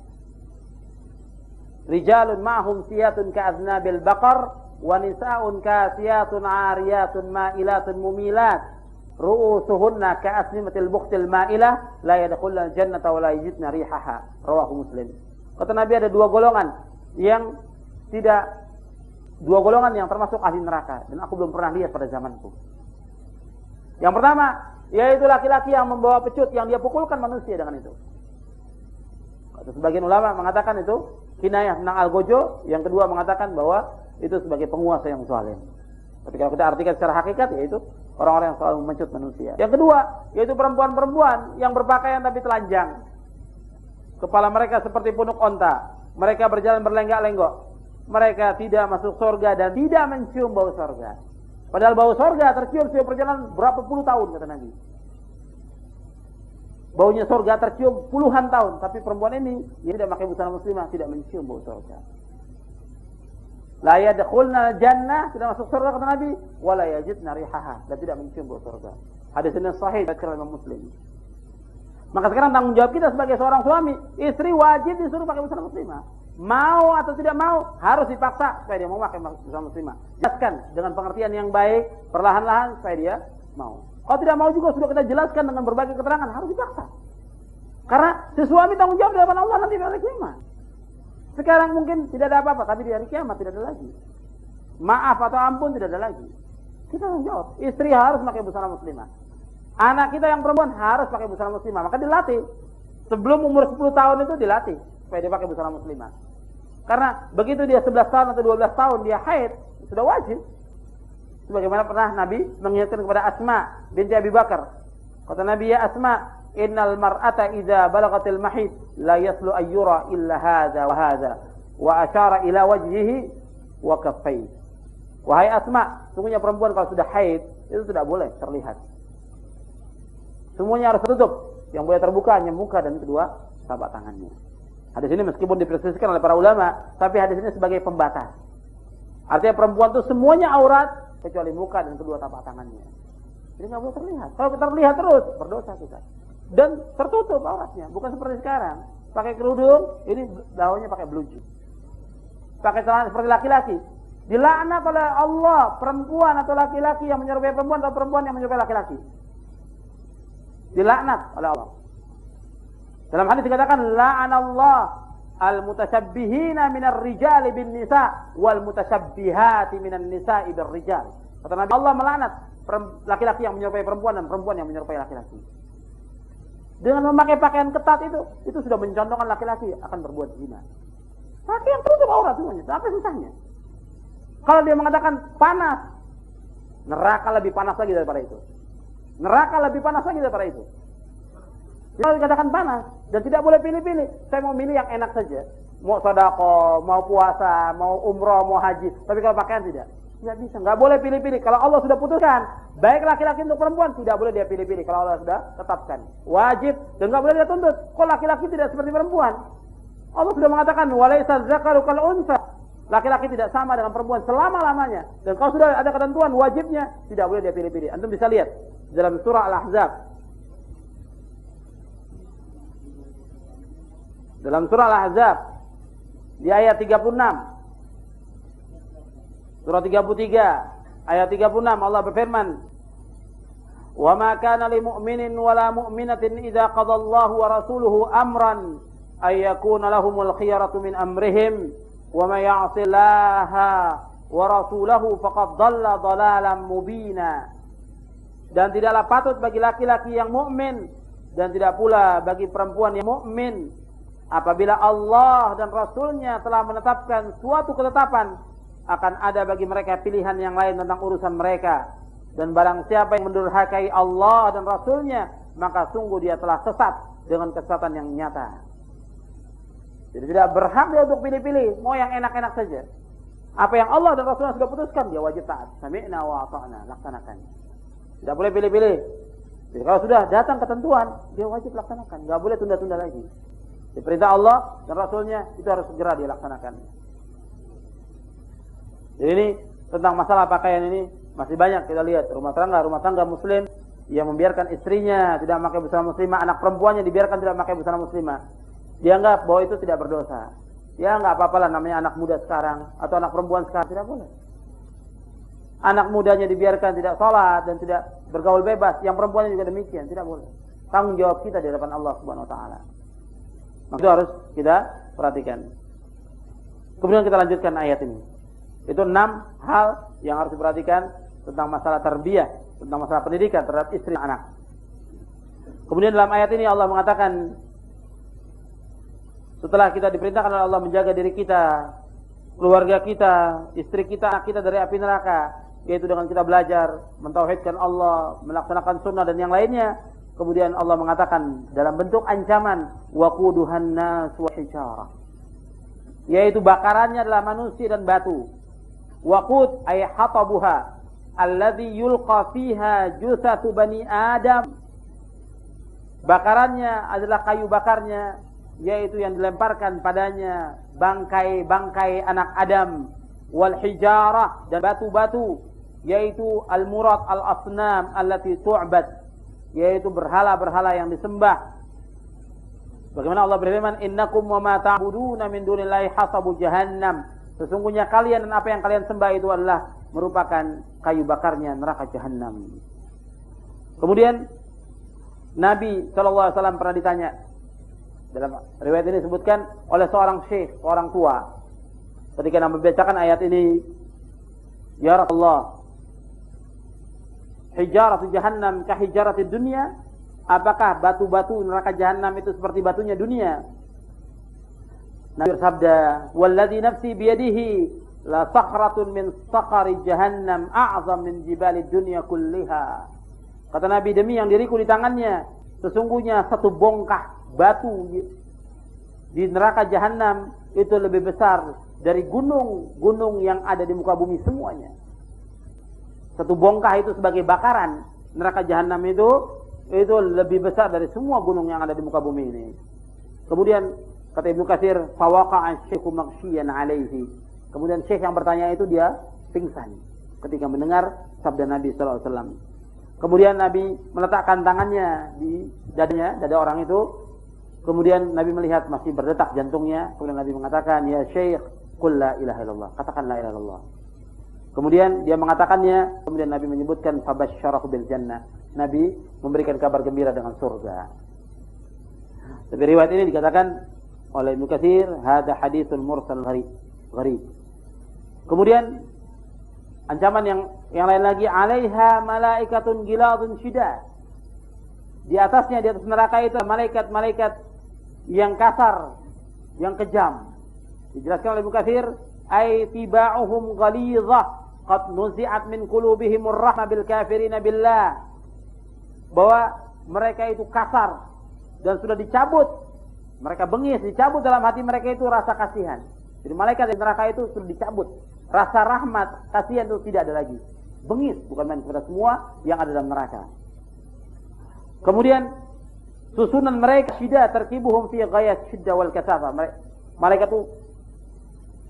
Rijalun ma'hum siyatun ka'aznabil baqar, wa nisa'un kasiyatun 'ariyatun ma'ilatun mumilat. Ru'usuhunna ka'asnimatil bukhtil ma'ilah, la yadkhulul jannata wa la yajidna rihaha. Rawahu Muslim. Kata Nabi ada dua golongan yang termasuk ahli neraka, dan aku belum pernah lihat pada zamanku. Yang pertama, yaitu laki-laki yang membawa pecut yang dia pukulkan manusia dengan itu. Sebagian ulama mengatakan itu kinayah tentang al-gojo, yang kedua mengatakan bahwa itu sebagai penguasa yang zalim. Tapi kalau kita artikan secara hakikat, yaitu orang-orang yang selalu memencut manusia. Yang kedua, yaitu perempuan-perempuan yang berpakaian tapi telanjang. Kepala mereka seperti punuk onta. Mereka berjalan berlenggak-lenggok. Mereka tidak masuk surga dan tidak mencium bau surga. Padahal bau surga tercium setiap perjalanan berapa puluh tahun, kata Nabi. Baunya surga tercium puluhan tahun. Tapi perempuan ini, dia tidak pakai busana muslimah, tidak mencium bau surga. La yadkhulna jannah, tidak masuk surga, kata Nabi, wala yajidna rihaha, dan tidak mencium bau surga. Hadis ini sahih dari Imam Muslim. Maka sekarang tanggung jawab kita sebagai seorang suami, istri wajib disuruh pakai busana muslimah. Mau atau tidak mau, harus dipaksa supaya dia mau pakai busana muslimah. Jelaskan dengan pengertian yang baik, perlahan-lahan supaya dia mau. Kalau tidak mau juga sudah kita jelaskan dengan berbagai keterangan, harus dipaksa. Karena si suami tanggung jawab di hadapan Allah nanti di hari kiamat. Sekarang mungkin tidak ada apa-apa, tapi di hari kiamat tidak ada lagi. Maaf atau ampun tidak ada lagi. Kita tanggung jawab. Istri harus pakai busana muslimah. Anak kita yang perempuan harus pakai busana muslimah. Maka dilatih. Sebelum umur 10 tahun itu dilatih supaya dia pakai busana muslimah. Karena begitu dia 11 tahun atau 12 tahun dia haid, sudah wajib. Sebagaimana pernah Nabi mengingatkan kepada Asma binti Abi Bakar. Kata Nabi, ya Asma, innal mar'ata idza balagatil mahid la yaslu ayyura illa hadza wa hadza, wa asyara ila wajhihi wa kaffayhi. Wahai Asma, sungguhnya perempuan kalau sudah haid itu tidak boleh terlihat. Semuanya harus tertutup. Yang boleh terbuka hanya muka dan kedua tapak tangannya. Hadis ini meskipun dipresisikan oleh para ulama, tapi hadis ini sebagai pembatas. Artinya perempuan itu semuanya aurat kecuali muka dan kedua tapak tangannya. Jadi nggak boleh terlihat. Kalau terlihat terus berdosa kita. Dan tertutup auratnya, bukan seperti sekarang. Pakai kerudung, ini daunnya pakai bluju. Pakai celana seperti laki-laki. Dilaknat oleh Allah perempuan atau laki-laki yang menyerupai perempuan atau perempuan yang menyerupai laki-laki. Dilaknat oleh Allah. Dalam hadis dikatakan la'anallah al-mutasyabbihina minar rijali bin nisa wal mutasyabbihati minan nisa'i bir rijal. Kata Nabi, Allah melaknat laki-laki yang menyerupai perempuan dan perempuan yang menyerupai laki-laki. Dengan memakai pakaian ketat itu sudah mencontohkan laki-laki akan berbuat zina. Laki yang tutup aurat semuanya, apa susahnya? Kalau dia mengatakan panas, neraka lebih panas lagi daripada itu. Neraka lebih panas lagi daripada itu. Kalau dikatakan panas dan tidak boleh pilih-pilih, saya mau milih yang enak saja. Mau sedekah, mau puasa, mau umroh, mau haji. Tapi kalau pakaian tidak bisa. Nggak boleh pilih-pilih. Kalau Allah sudah putuskan, baik laki-laki untuk perempuan, tidak boleh dia pilih-pilih. Kalau Allah sudah tetapkan, wajib dan nggak boleh dia tuntut. Kalau laki-laki tidak seperti perempuan, Allah sudah mengatakan, walaisa dzakaru kal unsa. Laki-laki tidak sama dengan perempuan selama-lamanya. Dan kalau sudah ada ketentuan wajibnya, tidak boleh dia pilih-pilih. Antum bisa lihat dalam surah Al-Ahzab. Dalam surah Al-Ahzab di ayat 36. Surah 33 ayat 36 Allah berfirman, "Wa ma kana lil mu'minin wa la mu'minatin idza qada Allahu wa rasuluhu amran ay yakuna lahumul khiyaratu min amrihim wa may ya'sillaha wa rasulahu faqad dhalla dhalalan mubina." Dan tidaklah patut bagi laki-laki yang mukmin dan tidak pula bagi perempuan yang mukmin apabila Allah dan Rasulnya telah menetapkan suatu ketetapan, akan ada bagi mereka pilihan yang lain tentang urusan mereka. Dan barang siapa yang mendurhakai Allah dan Rasulnya, maka sungguh dia telah sesat dengan kesesatan yang nyata. Jadi tidak berhak dia untuk pilih-pilih, mau yang enak-enak saja. Apa yang Allah dan Rasulnya sudah putuskan, dia wajib taat. Sami'na wa ata'na, laksanakan. Tidak boleh pilih-pilih. Jadi kalau sudah datang ketentuan, dia wajib laksanakan. Tidak boleh tunda-tunda lagi. Di perintah Allah dan Rasulnya itu harus segera dilaksanakan. Jadi ini tentang masalah pakaian ini masih banyak kita lihat rumah tangga muslim yang membiarkan istrinya tidak memakai busana muslimah, anak perempuannya dibiarkan tidak memakai busana muslimah. Dianggap bahwa itu tidak berdosa. Ya nggak apa-apalah, namanya anak muda sekarang atau anak perempuan sekarang, tidak boleh. Anak mudanya dibiarkan tidak sholat dan tidak bergaul bebas, yang perempuannya juga demikian, tidak boleh. Tanggung jawab kita di hadapan Allah Subhanahu wa taala. Itu harus kita perhatikan. Kemudian kita lanjutkan ayat ini. Itu 6 hal yang harus diperhatikan tentang masalah tarbiyah, tentang masalah pendidikan terhadap istri dan anak. Kemudian dalam ayat ini Allah mengatakan, setelah kita diperintahkan oleh Allah menjaga diri kita, keluarga kita, istri kita, anak kita dari api neraka, yaitu dengan kita belajar mentauhidkan Allah, melaksanakan sunnah dan yang lainnya. Kemudian Allah mengatakan dalam bentuk ancaman, waquduhan nas wa hijarah, yaitu bakarannya adalah manusia dan batu. Waqud ay hatabuha alladhi yulqa fiha jutsatu bani Adam. Bakarannya adalah kayu bakarnya, yaitu yang dilemparkan padanya bangkai-bangkai anak Adam. Wal hijarah, dan batu-batu, yaitu al-murad al-asnam allati tu'bad, yaitu berhala-berhala yang disembah. Bagaimana Allah berfirman, innakum wa ma ta'buduna min dunillahi hasabu jahannam. Sesungguhnya kalian dan apa yang kalian sembah itu adalah merupakan kayu bakarnya neraka jahannam. Kemudian Nabi SAW pernah ditanya, dalam riwayat ini disebutkan oleh seorang syekh, seorang tua, ketika Nabi membacakan ayat ini, ya Rasulullah, hijaratu jahannam ka hijarati dunia, apakah batu-batu neraka jahannam itu seperti batunya dunia? Nabi bersabda, walladzi nafsi biyadihi la sakhratun min sakhari jahannam a'zam min jibali dunya kulliha. Kata Nabi, demi yang diriku di tangannya, sesungguhnya satu bongkah batu di neraka jahannam itu lebih besar dari gunung-gunung yang ada di muka bumi semuanya. Satu bongkah itu sebagai bakaran neraka jahannam itu lebih besar dari semua gunung yang ada di muka bumi ini. Kemudian kata Ibnu Katsir, fawaqa'a asy-syaikhu maghsyiyan 'alaihi. Kemudian syekh yang bertanya itu dia pingsan ketika mendengar sabda Nabi sallallahu alaihi wasallam. Kemudian Nabi meletakkan tangannya di dadanya, dada orang itu. Kemudian Nabi melihat masih berdetak jantungnya. Kemudian Nabi mengatakan, ya syekh, qul la ilaha illallah. Katakan la ilaha illallah. Kemudian dia mengatakannya. Kemudian Nabi menyebutkan fabasysyarahu bil jannah. Nabi memberikan kabar gembira dengan surga. Tapi riwayat ini dikatakan oleh Ibnu Katsir, "Hadza haditsun mursal gharib." Kemudian ancaman yang lain lagi, "Alaiha malaikatun giladun syidad." Di atasnya, di atas neraka itu malaikat-malaikat yang kasar, yang kejam. Dijelaskan oleh Ibnu Katsir, "Ai tiba'uhum ghalidhah qad nuzi'at min qulubihimur rahmah bil kafirina billah." Bahwa mereka itu kasar dan sudah dicabut, mereka bengis, dicabut dalam hati mereka itu rasa kasihan. Jadi malaikat di neraka itu sudah dicabut, rasa rahmat, kasihan itu tidak ada lagi. Bengis, bukan main kepada semua yang ada dalam neraka. Kemudian susunan mereka syiddah terkibuhum fi ghayat syiddah wal kasafah. Malaikat itu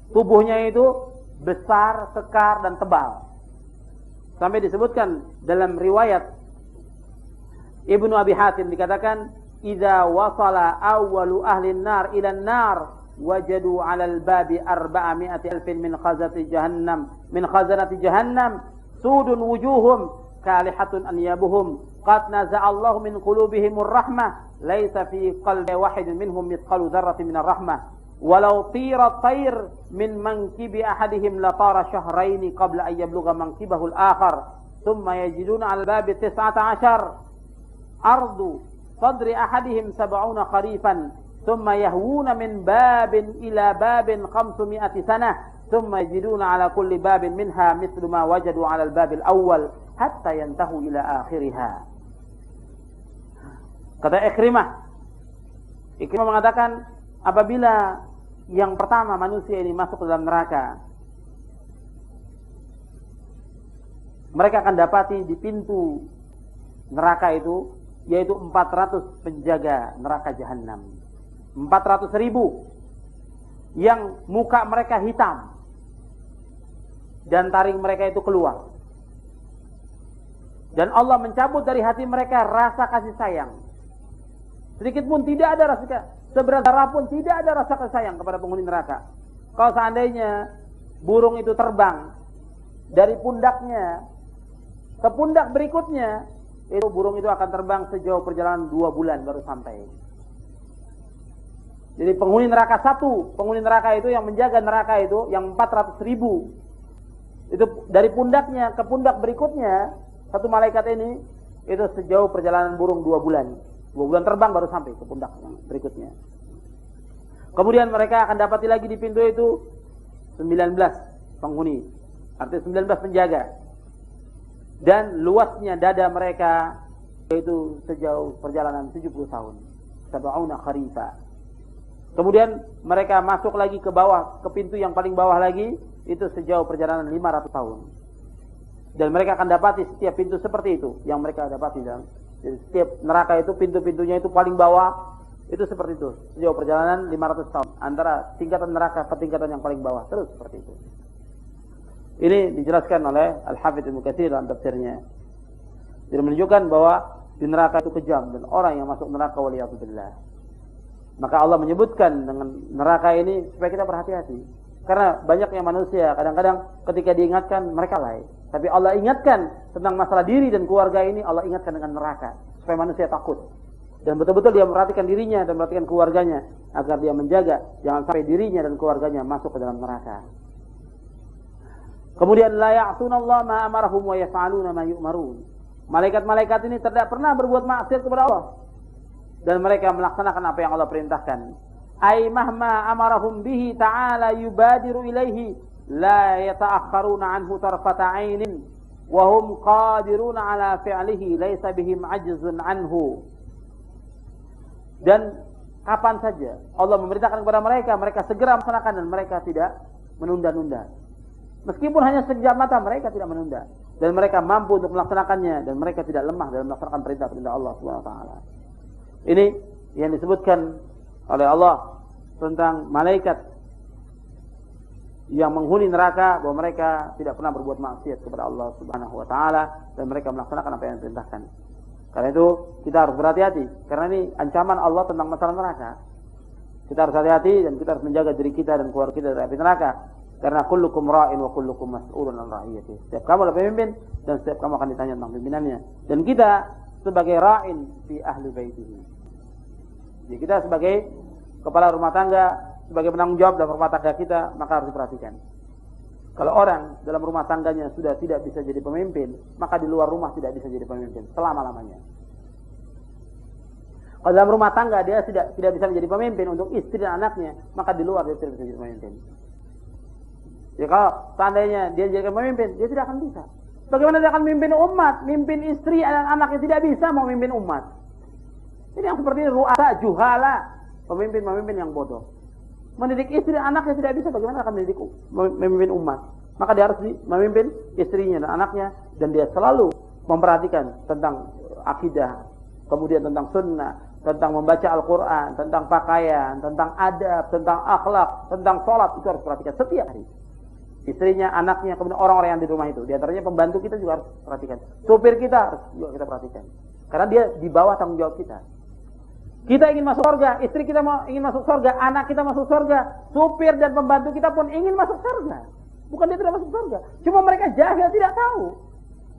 tubuhnya itu besar, sekar dan tebal. Sampai disebutkan dalam riwayat Ibnu Abi Hatim dikatakan, "Idza wasala awwalu ahli an-nar ila an-nar wajadu 'ala al-babi 400,000 min khazanati jahannam sudun wujuhum kalihatun anyabuhum qad naza'a Allah min qulubihimur rahmah laisa fi qalbi wahidin minhum mithqalu dzarratin minar rahmah walau tira tayr min mankibi ahadihim la tara shahrayn qabla an yablugha mankibahu al-akhar thumma yajiduna 'ala al-babi 19 ardu sadri ahadihim 70 kharifan thumma yahwuna min babin ila babin 500 sanah thumma yajiduna 'ala kulli babin minha mithlu ma wajadu 'ala al-babil awwal hatta yantahu ila akhiriha." Kata Ikrimah mengatakan, apabila yang pertama manusia ini masuk ke dalam neraka, mereka akan dapati di pintu neraka itu, yaitu 400 penjaga neraka jahanam. 400.000 yang muka mereka hitam dan taring mereka itu keluar. Dan Allah mencabut dari hati mereka rasa kasih sayang. Sedikit pun tidak ada rasa, seberat darah pun tidak ada rasa kasih sayang kepada penghuni neraka. Kalau seandainya burung itu terbang dari pundaknya ke pundak berikutnya, itu burung itu akan terbang sejauh perjalanan 2 bulan baru sampai. Jadi penghuni neraka itu yang menjaga neraka itu, yang 400.000, itu dari pundaknya ke pundak berikutnya, satu malaikat ini itu sejauh perjalanan burung 2 bulan. 2 bulan terbang baru sampai ke pundak yang berikutnya. Kemudian mereka akan dapati lagi di pintu itu 19 penghuni, artinya 19 penjaga. Dan luasnya dada mereka yaitu sejauh perjalanan 70 tahun. 70 kharifa. Kemudian mereka masuk lagi ke bawah, ke pintu yang paling bawah lagi, itu sejauh perjalanan 500 tahun. Dan mereka akan dapati setiap pintu seperti itu yang mereka dapati dalam. Jadi setiap neraka itu pintu-pintunya itu paling bawah itu seperti itu, sejauh perjalanan 500 tahun antara tingkatan neraka ke tingkatan yang paling bawah, terus seperti itu. Ini dijelaskan oleh Al-Hafidz Ibnu Katsir dalam tafsirnya. Jadi menunjukkan bahwa di neraka itu kejam dan orang yang masuk neraka waliyadzubillah. Maka Allah menyebutkan dengan neraka ini supaya kita berhati-hati. Karena banyaknya manusia kadang-kadang ketika diingatkan mereka lalai. Tapi Allah ingatkan tentang masalah diri dan keluarga ini, Allah ingatkan dengan neraka supaya manusia takut. Dan betul-betul dia memperhatikan dirinya dan memperhatikan keluarganya agar dia menjaga jangan sampai dirinya dan keluarganya masuk ke dalam neraka. Kemudian la ya'sunallaha ma amarahum wa yaf'aluna ma yu'marun. Malaikat-malaikat ini tidak pernah berbuat maksiat kepada Allah dan mereka melaksanakan apa yang Allah perintahkan. Ai mahma amarahum bihi ta'ala yubadiru ilaihi la yata'akhkharuna anhu tarfata 'ainin wa hum qadiruna 'ala fi'lihi laisa bihim 'ajzun anhu. Dan kapan saja Allah memerintahkan kepada mereka, mereka segera melaksanakan dan mereka tidak menunda-nunda. Meskipun hanya sekejap mata, mereka tidak menunda dan mereka mampu untuk melaksanakannya dan mereka tidak lemah dalam melaksanakan perintah-perintah Allah Subhanahu wa taala. Ini yang disebutkan oleh Allah tentang malaikat yang menghuni neraka, bahwa mereka tidak pernah berbuat maksiat kepada Allah Subhanahu wa taala dan mereka melaksanakan apa yang diperintahkan. Karena itu kita harus berhati-hati karena ini ancaman Allah tentang masalah neraka. Kita harus hati-hati dan kita harus menjaga diri kita dan keluarga kita dari api neraka. Karena kullukum ra'in wa kullukum mas'ulun 'an ra'iyatihi. Setiap kamu adalah pemimpin dan setiap kamu akan ditanya tentang pimpinannya. Dan kita sebagai ra'in fi ahli baitihi. Jadi kita sebagai kepala rumah tangga, sebagai penanggung jawab dalam rumah tangga kita, maka harus diperhatikan. Kalau orang dalam rumah tangganya sudah tidak bisa jadi pemimpin, maka di luar rumah tidak bisa jadi pemimpin selama-lamanya. Kalau dalam rumah tangga dia tidak bisa menjadi pemimpin untuk istri dan anaknya, maka di luar dia tidak bisa jadi pemimpin. Ya kalau seandainya dia jadi pemimpin, dia tidak akan bisa. Bagaimana dia akan memimpin umat, memimpin istri dan anaknya, tidak bisa mau memimpin umat. Ini yang seperti ru'asa juhala, pemimpin-pemimpin yang bodoh. Mendidik istri dan anaknya tidak bisa, bagaimana akan memimpin umat? Maka dia harus memimpin istrinya dan anaknya, dan dia selalu memperhatikan tentang akidah, kemudian tentang sunnah, tentang membaca Al-Quran, tentang pakaian, tentang adab, tentang akhlak, tentang sholat, itu harus perhatikan setiap hari. Istrinya, anaknya, kemudian orang-orang yang di rumah itu. Di antaranya pembantu kita juga harus perhatikan. Supir kita harus juga kita perhatikan. Karena dia di bawah tanggung jawab kita. Kita ingin masuk surga, istri kita ingin masuk surga, anak kita masuk surga, supir dan pembantu kita pun ingin masuk surga. Bukan dia tidak masuk surga, cuma mereka jahil, tidak tahu.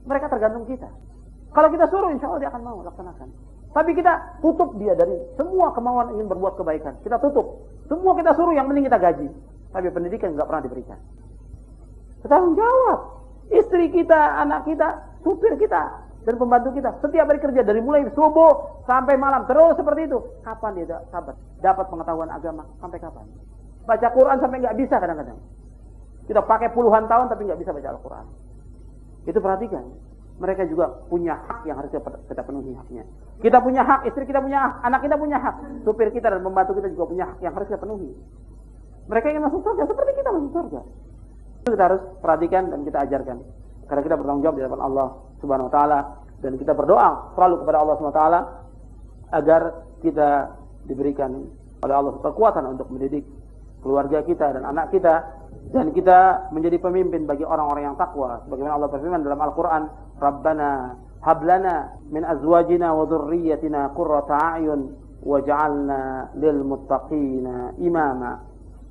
Mereka tergantung kita. Kalau kita suruh, insya Allah dia akan mau laksanakan. Tapi kita tutup dia dari semua kemauan ingin berbuat kebaikan. Kita tutup. Semua kita suruh, yang penting kita gaji. Tapi pendidikan nggak pernah diberikan. Bertanggung jawab. Istri kita, anak kita, supir kita, dan pembantu kita setiap hari kerja dari mulai subuh sampai malam terus seperti itu. Kapan dia dapat pengetahuan agama? Sampai kapan? Baca Quran sampai nggak bisa kadang-kadang. Kita pakai puluhan tahun tapi nggak bisa baca Al-Quran. Itu perhatikan. Mereka juga punya hak yang harus kita penuhi haknya. Kita punya hak, istri kita punya hak, anak kita punya hak, supir kita dan pembantu kita juga punya hak yang harus kita penuhi. Mereka ingin masuk surga seperti kita masuk surga. Itu kita harus perhatikan dan kita ajarkan. Karena kita bertanggung jawab di hadapan Allah Subhanahu wa taala, dan kita berdoa selalu kepada Allah Subhanahu wa taala agar kita diberikan oleh Allah kekuatan untuk mendidik keluarga kita dan anak kita, dan kita menjadi pemimpin bagi orang-orang yang takwa. Sebagaimana Allah berfirman dalam Al-Qur'an, "Rabbana hab lana min azwajina wa dhurriyyatina qurrata a'yun waj'alna lil muttaqina imama."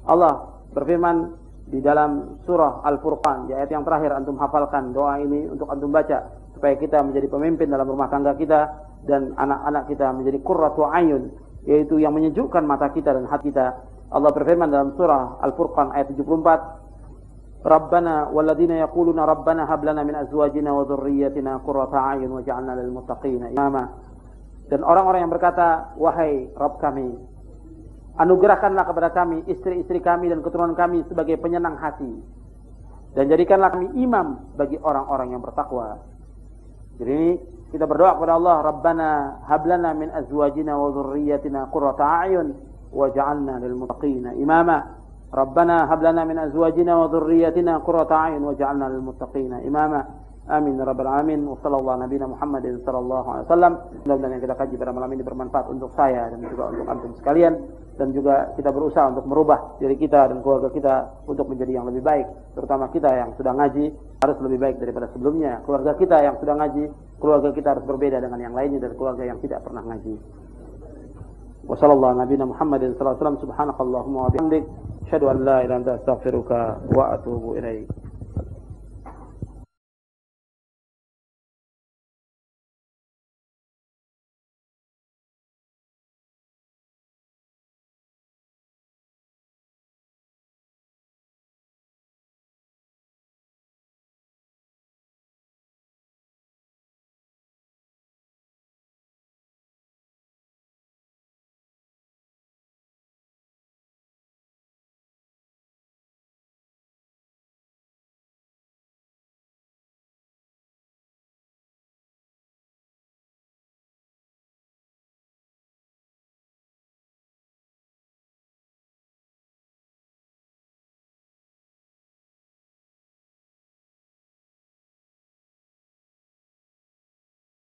Allah berfirman di dalam surah Al-Furqan, di ayat yang terakhir, antum hafalkan doa ini untuk antum baca, supaya kita menjadi pemimpin dalam rumah tangga kita dan anak-anak kita menjadi qurratu ayun, yaitu yang menyejukkan mata kita dan hati kita. Allah berfirman dalam surah Al-Furqan ayat 74, Rabbana walladzina yaquluna Rabbana hab lana min azwajina wa dhurriyyatina qurrata ayun waj'alna lil muttaqina imama. Dan orang-orang yang berkata, wahai Rabb kami, anugerahkanlah kepada kami istri-istri kami dan keturunan kami sebagai penyenang hati, dan jadikanlah kami imam bagi orang-orang yang bertakwa. Jadi kita berdoa kepada Allah, Rabbana hab lana min azwajina wa dhurriyyatina qurrata a'yun waj'alna lil muttaqina imama. Rabbana hab lana min azwajina wa dhurriyyatina qurrata a'yun waj'alna lil muttaqina imama. Amin ya rabbal alamin. Wa sallallahu nabiyana Muhammadin sallallahu alaihi wasallam. Mudah-mudahan yang kita kaji pada malam ini bermanfaat untuk saya dan juga untuk antum sekalian, dan juga kita berusaha untuk merubah diri kita dan keluarga kita untuk menjadi yang lebih baik. Terutama kita yang sudah ngaji harus lebih baik daripada sebelumnya. Keluarga kita yang sudah ngaji, keluarga kita harus berbeda dengan yang lainnya dari keluarga yang tidak pernah ngaji. Wa sallallahu nabiyana Muhammadin sallallahu alaihi wasallam. Subhanakallahumma wa bihamdik, asyhadu an la ilaha illa anta astaghfiruka wa atubu ilaik.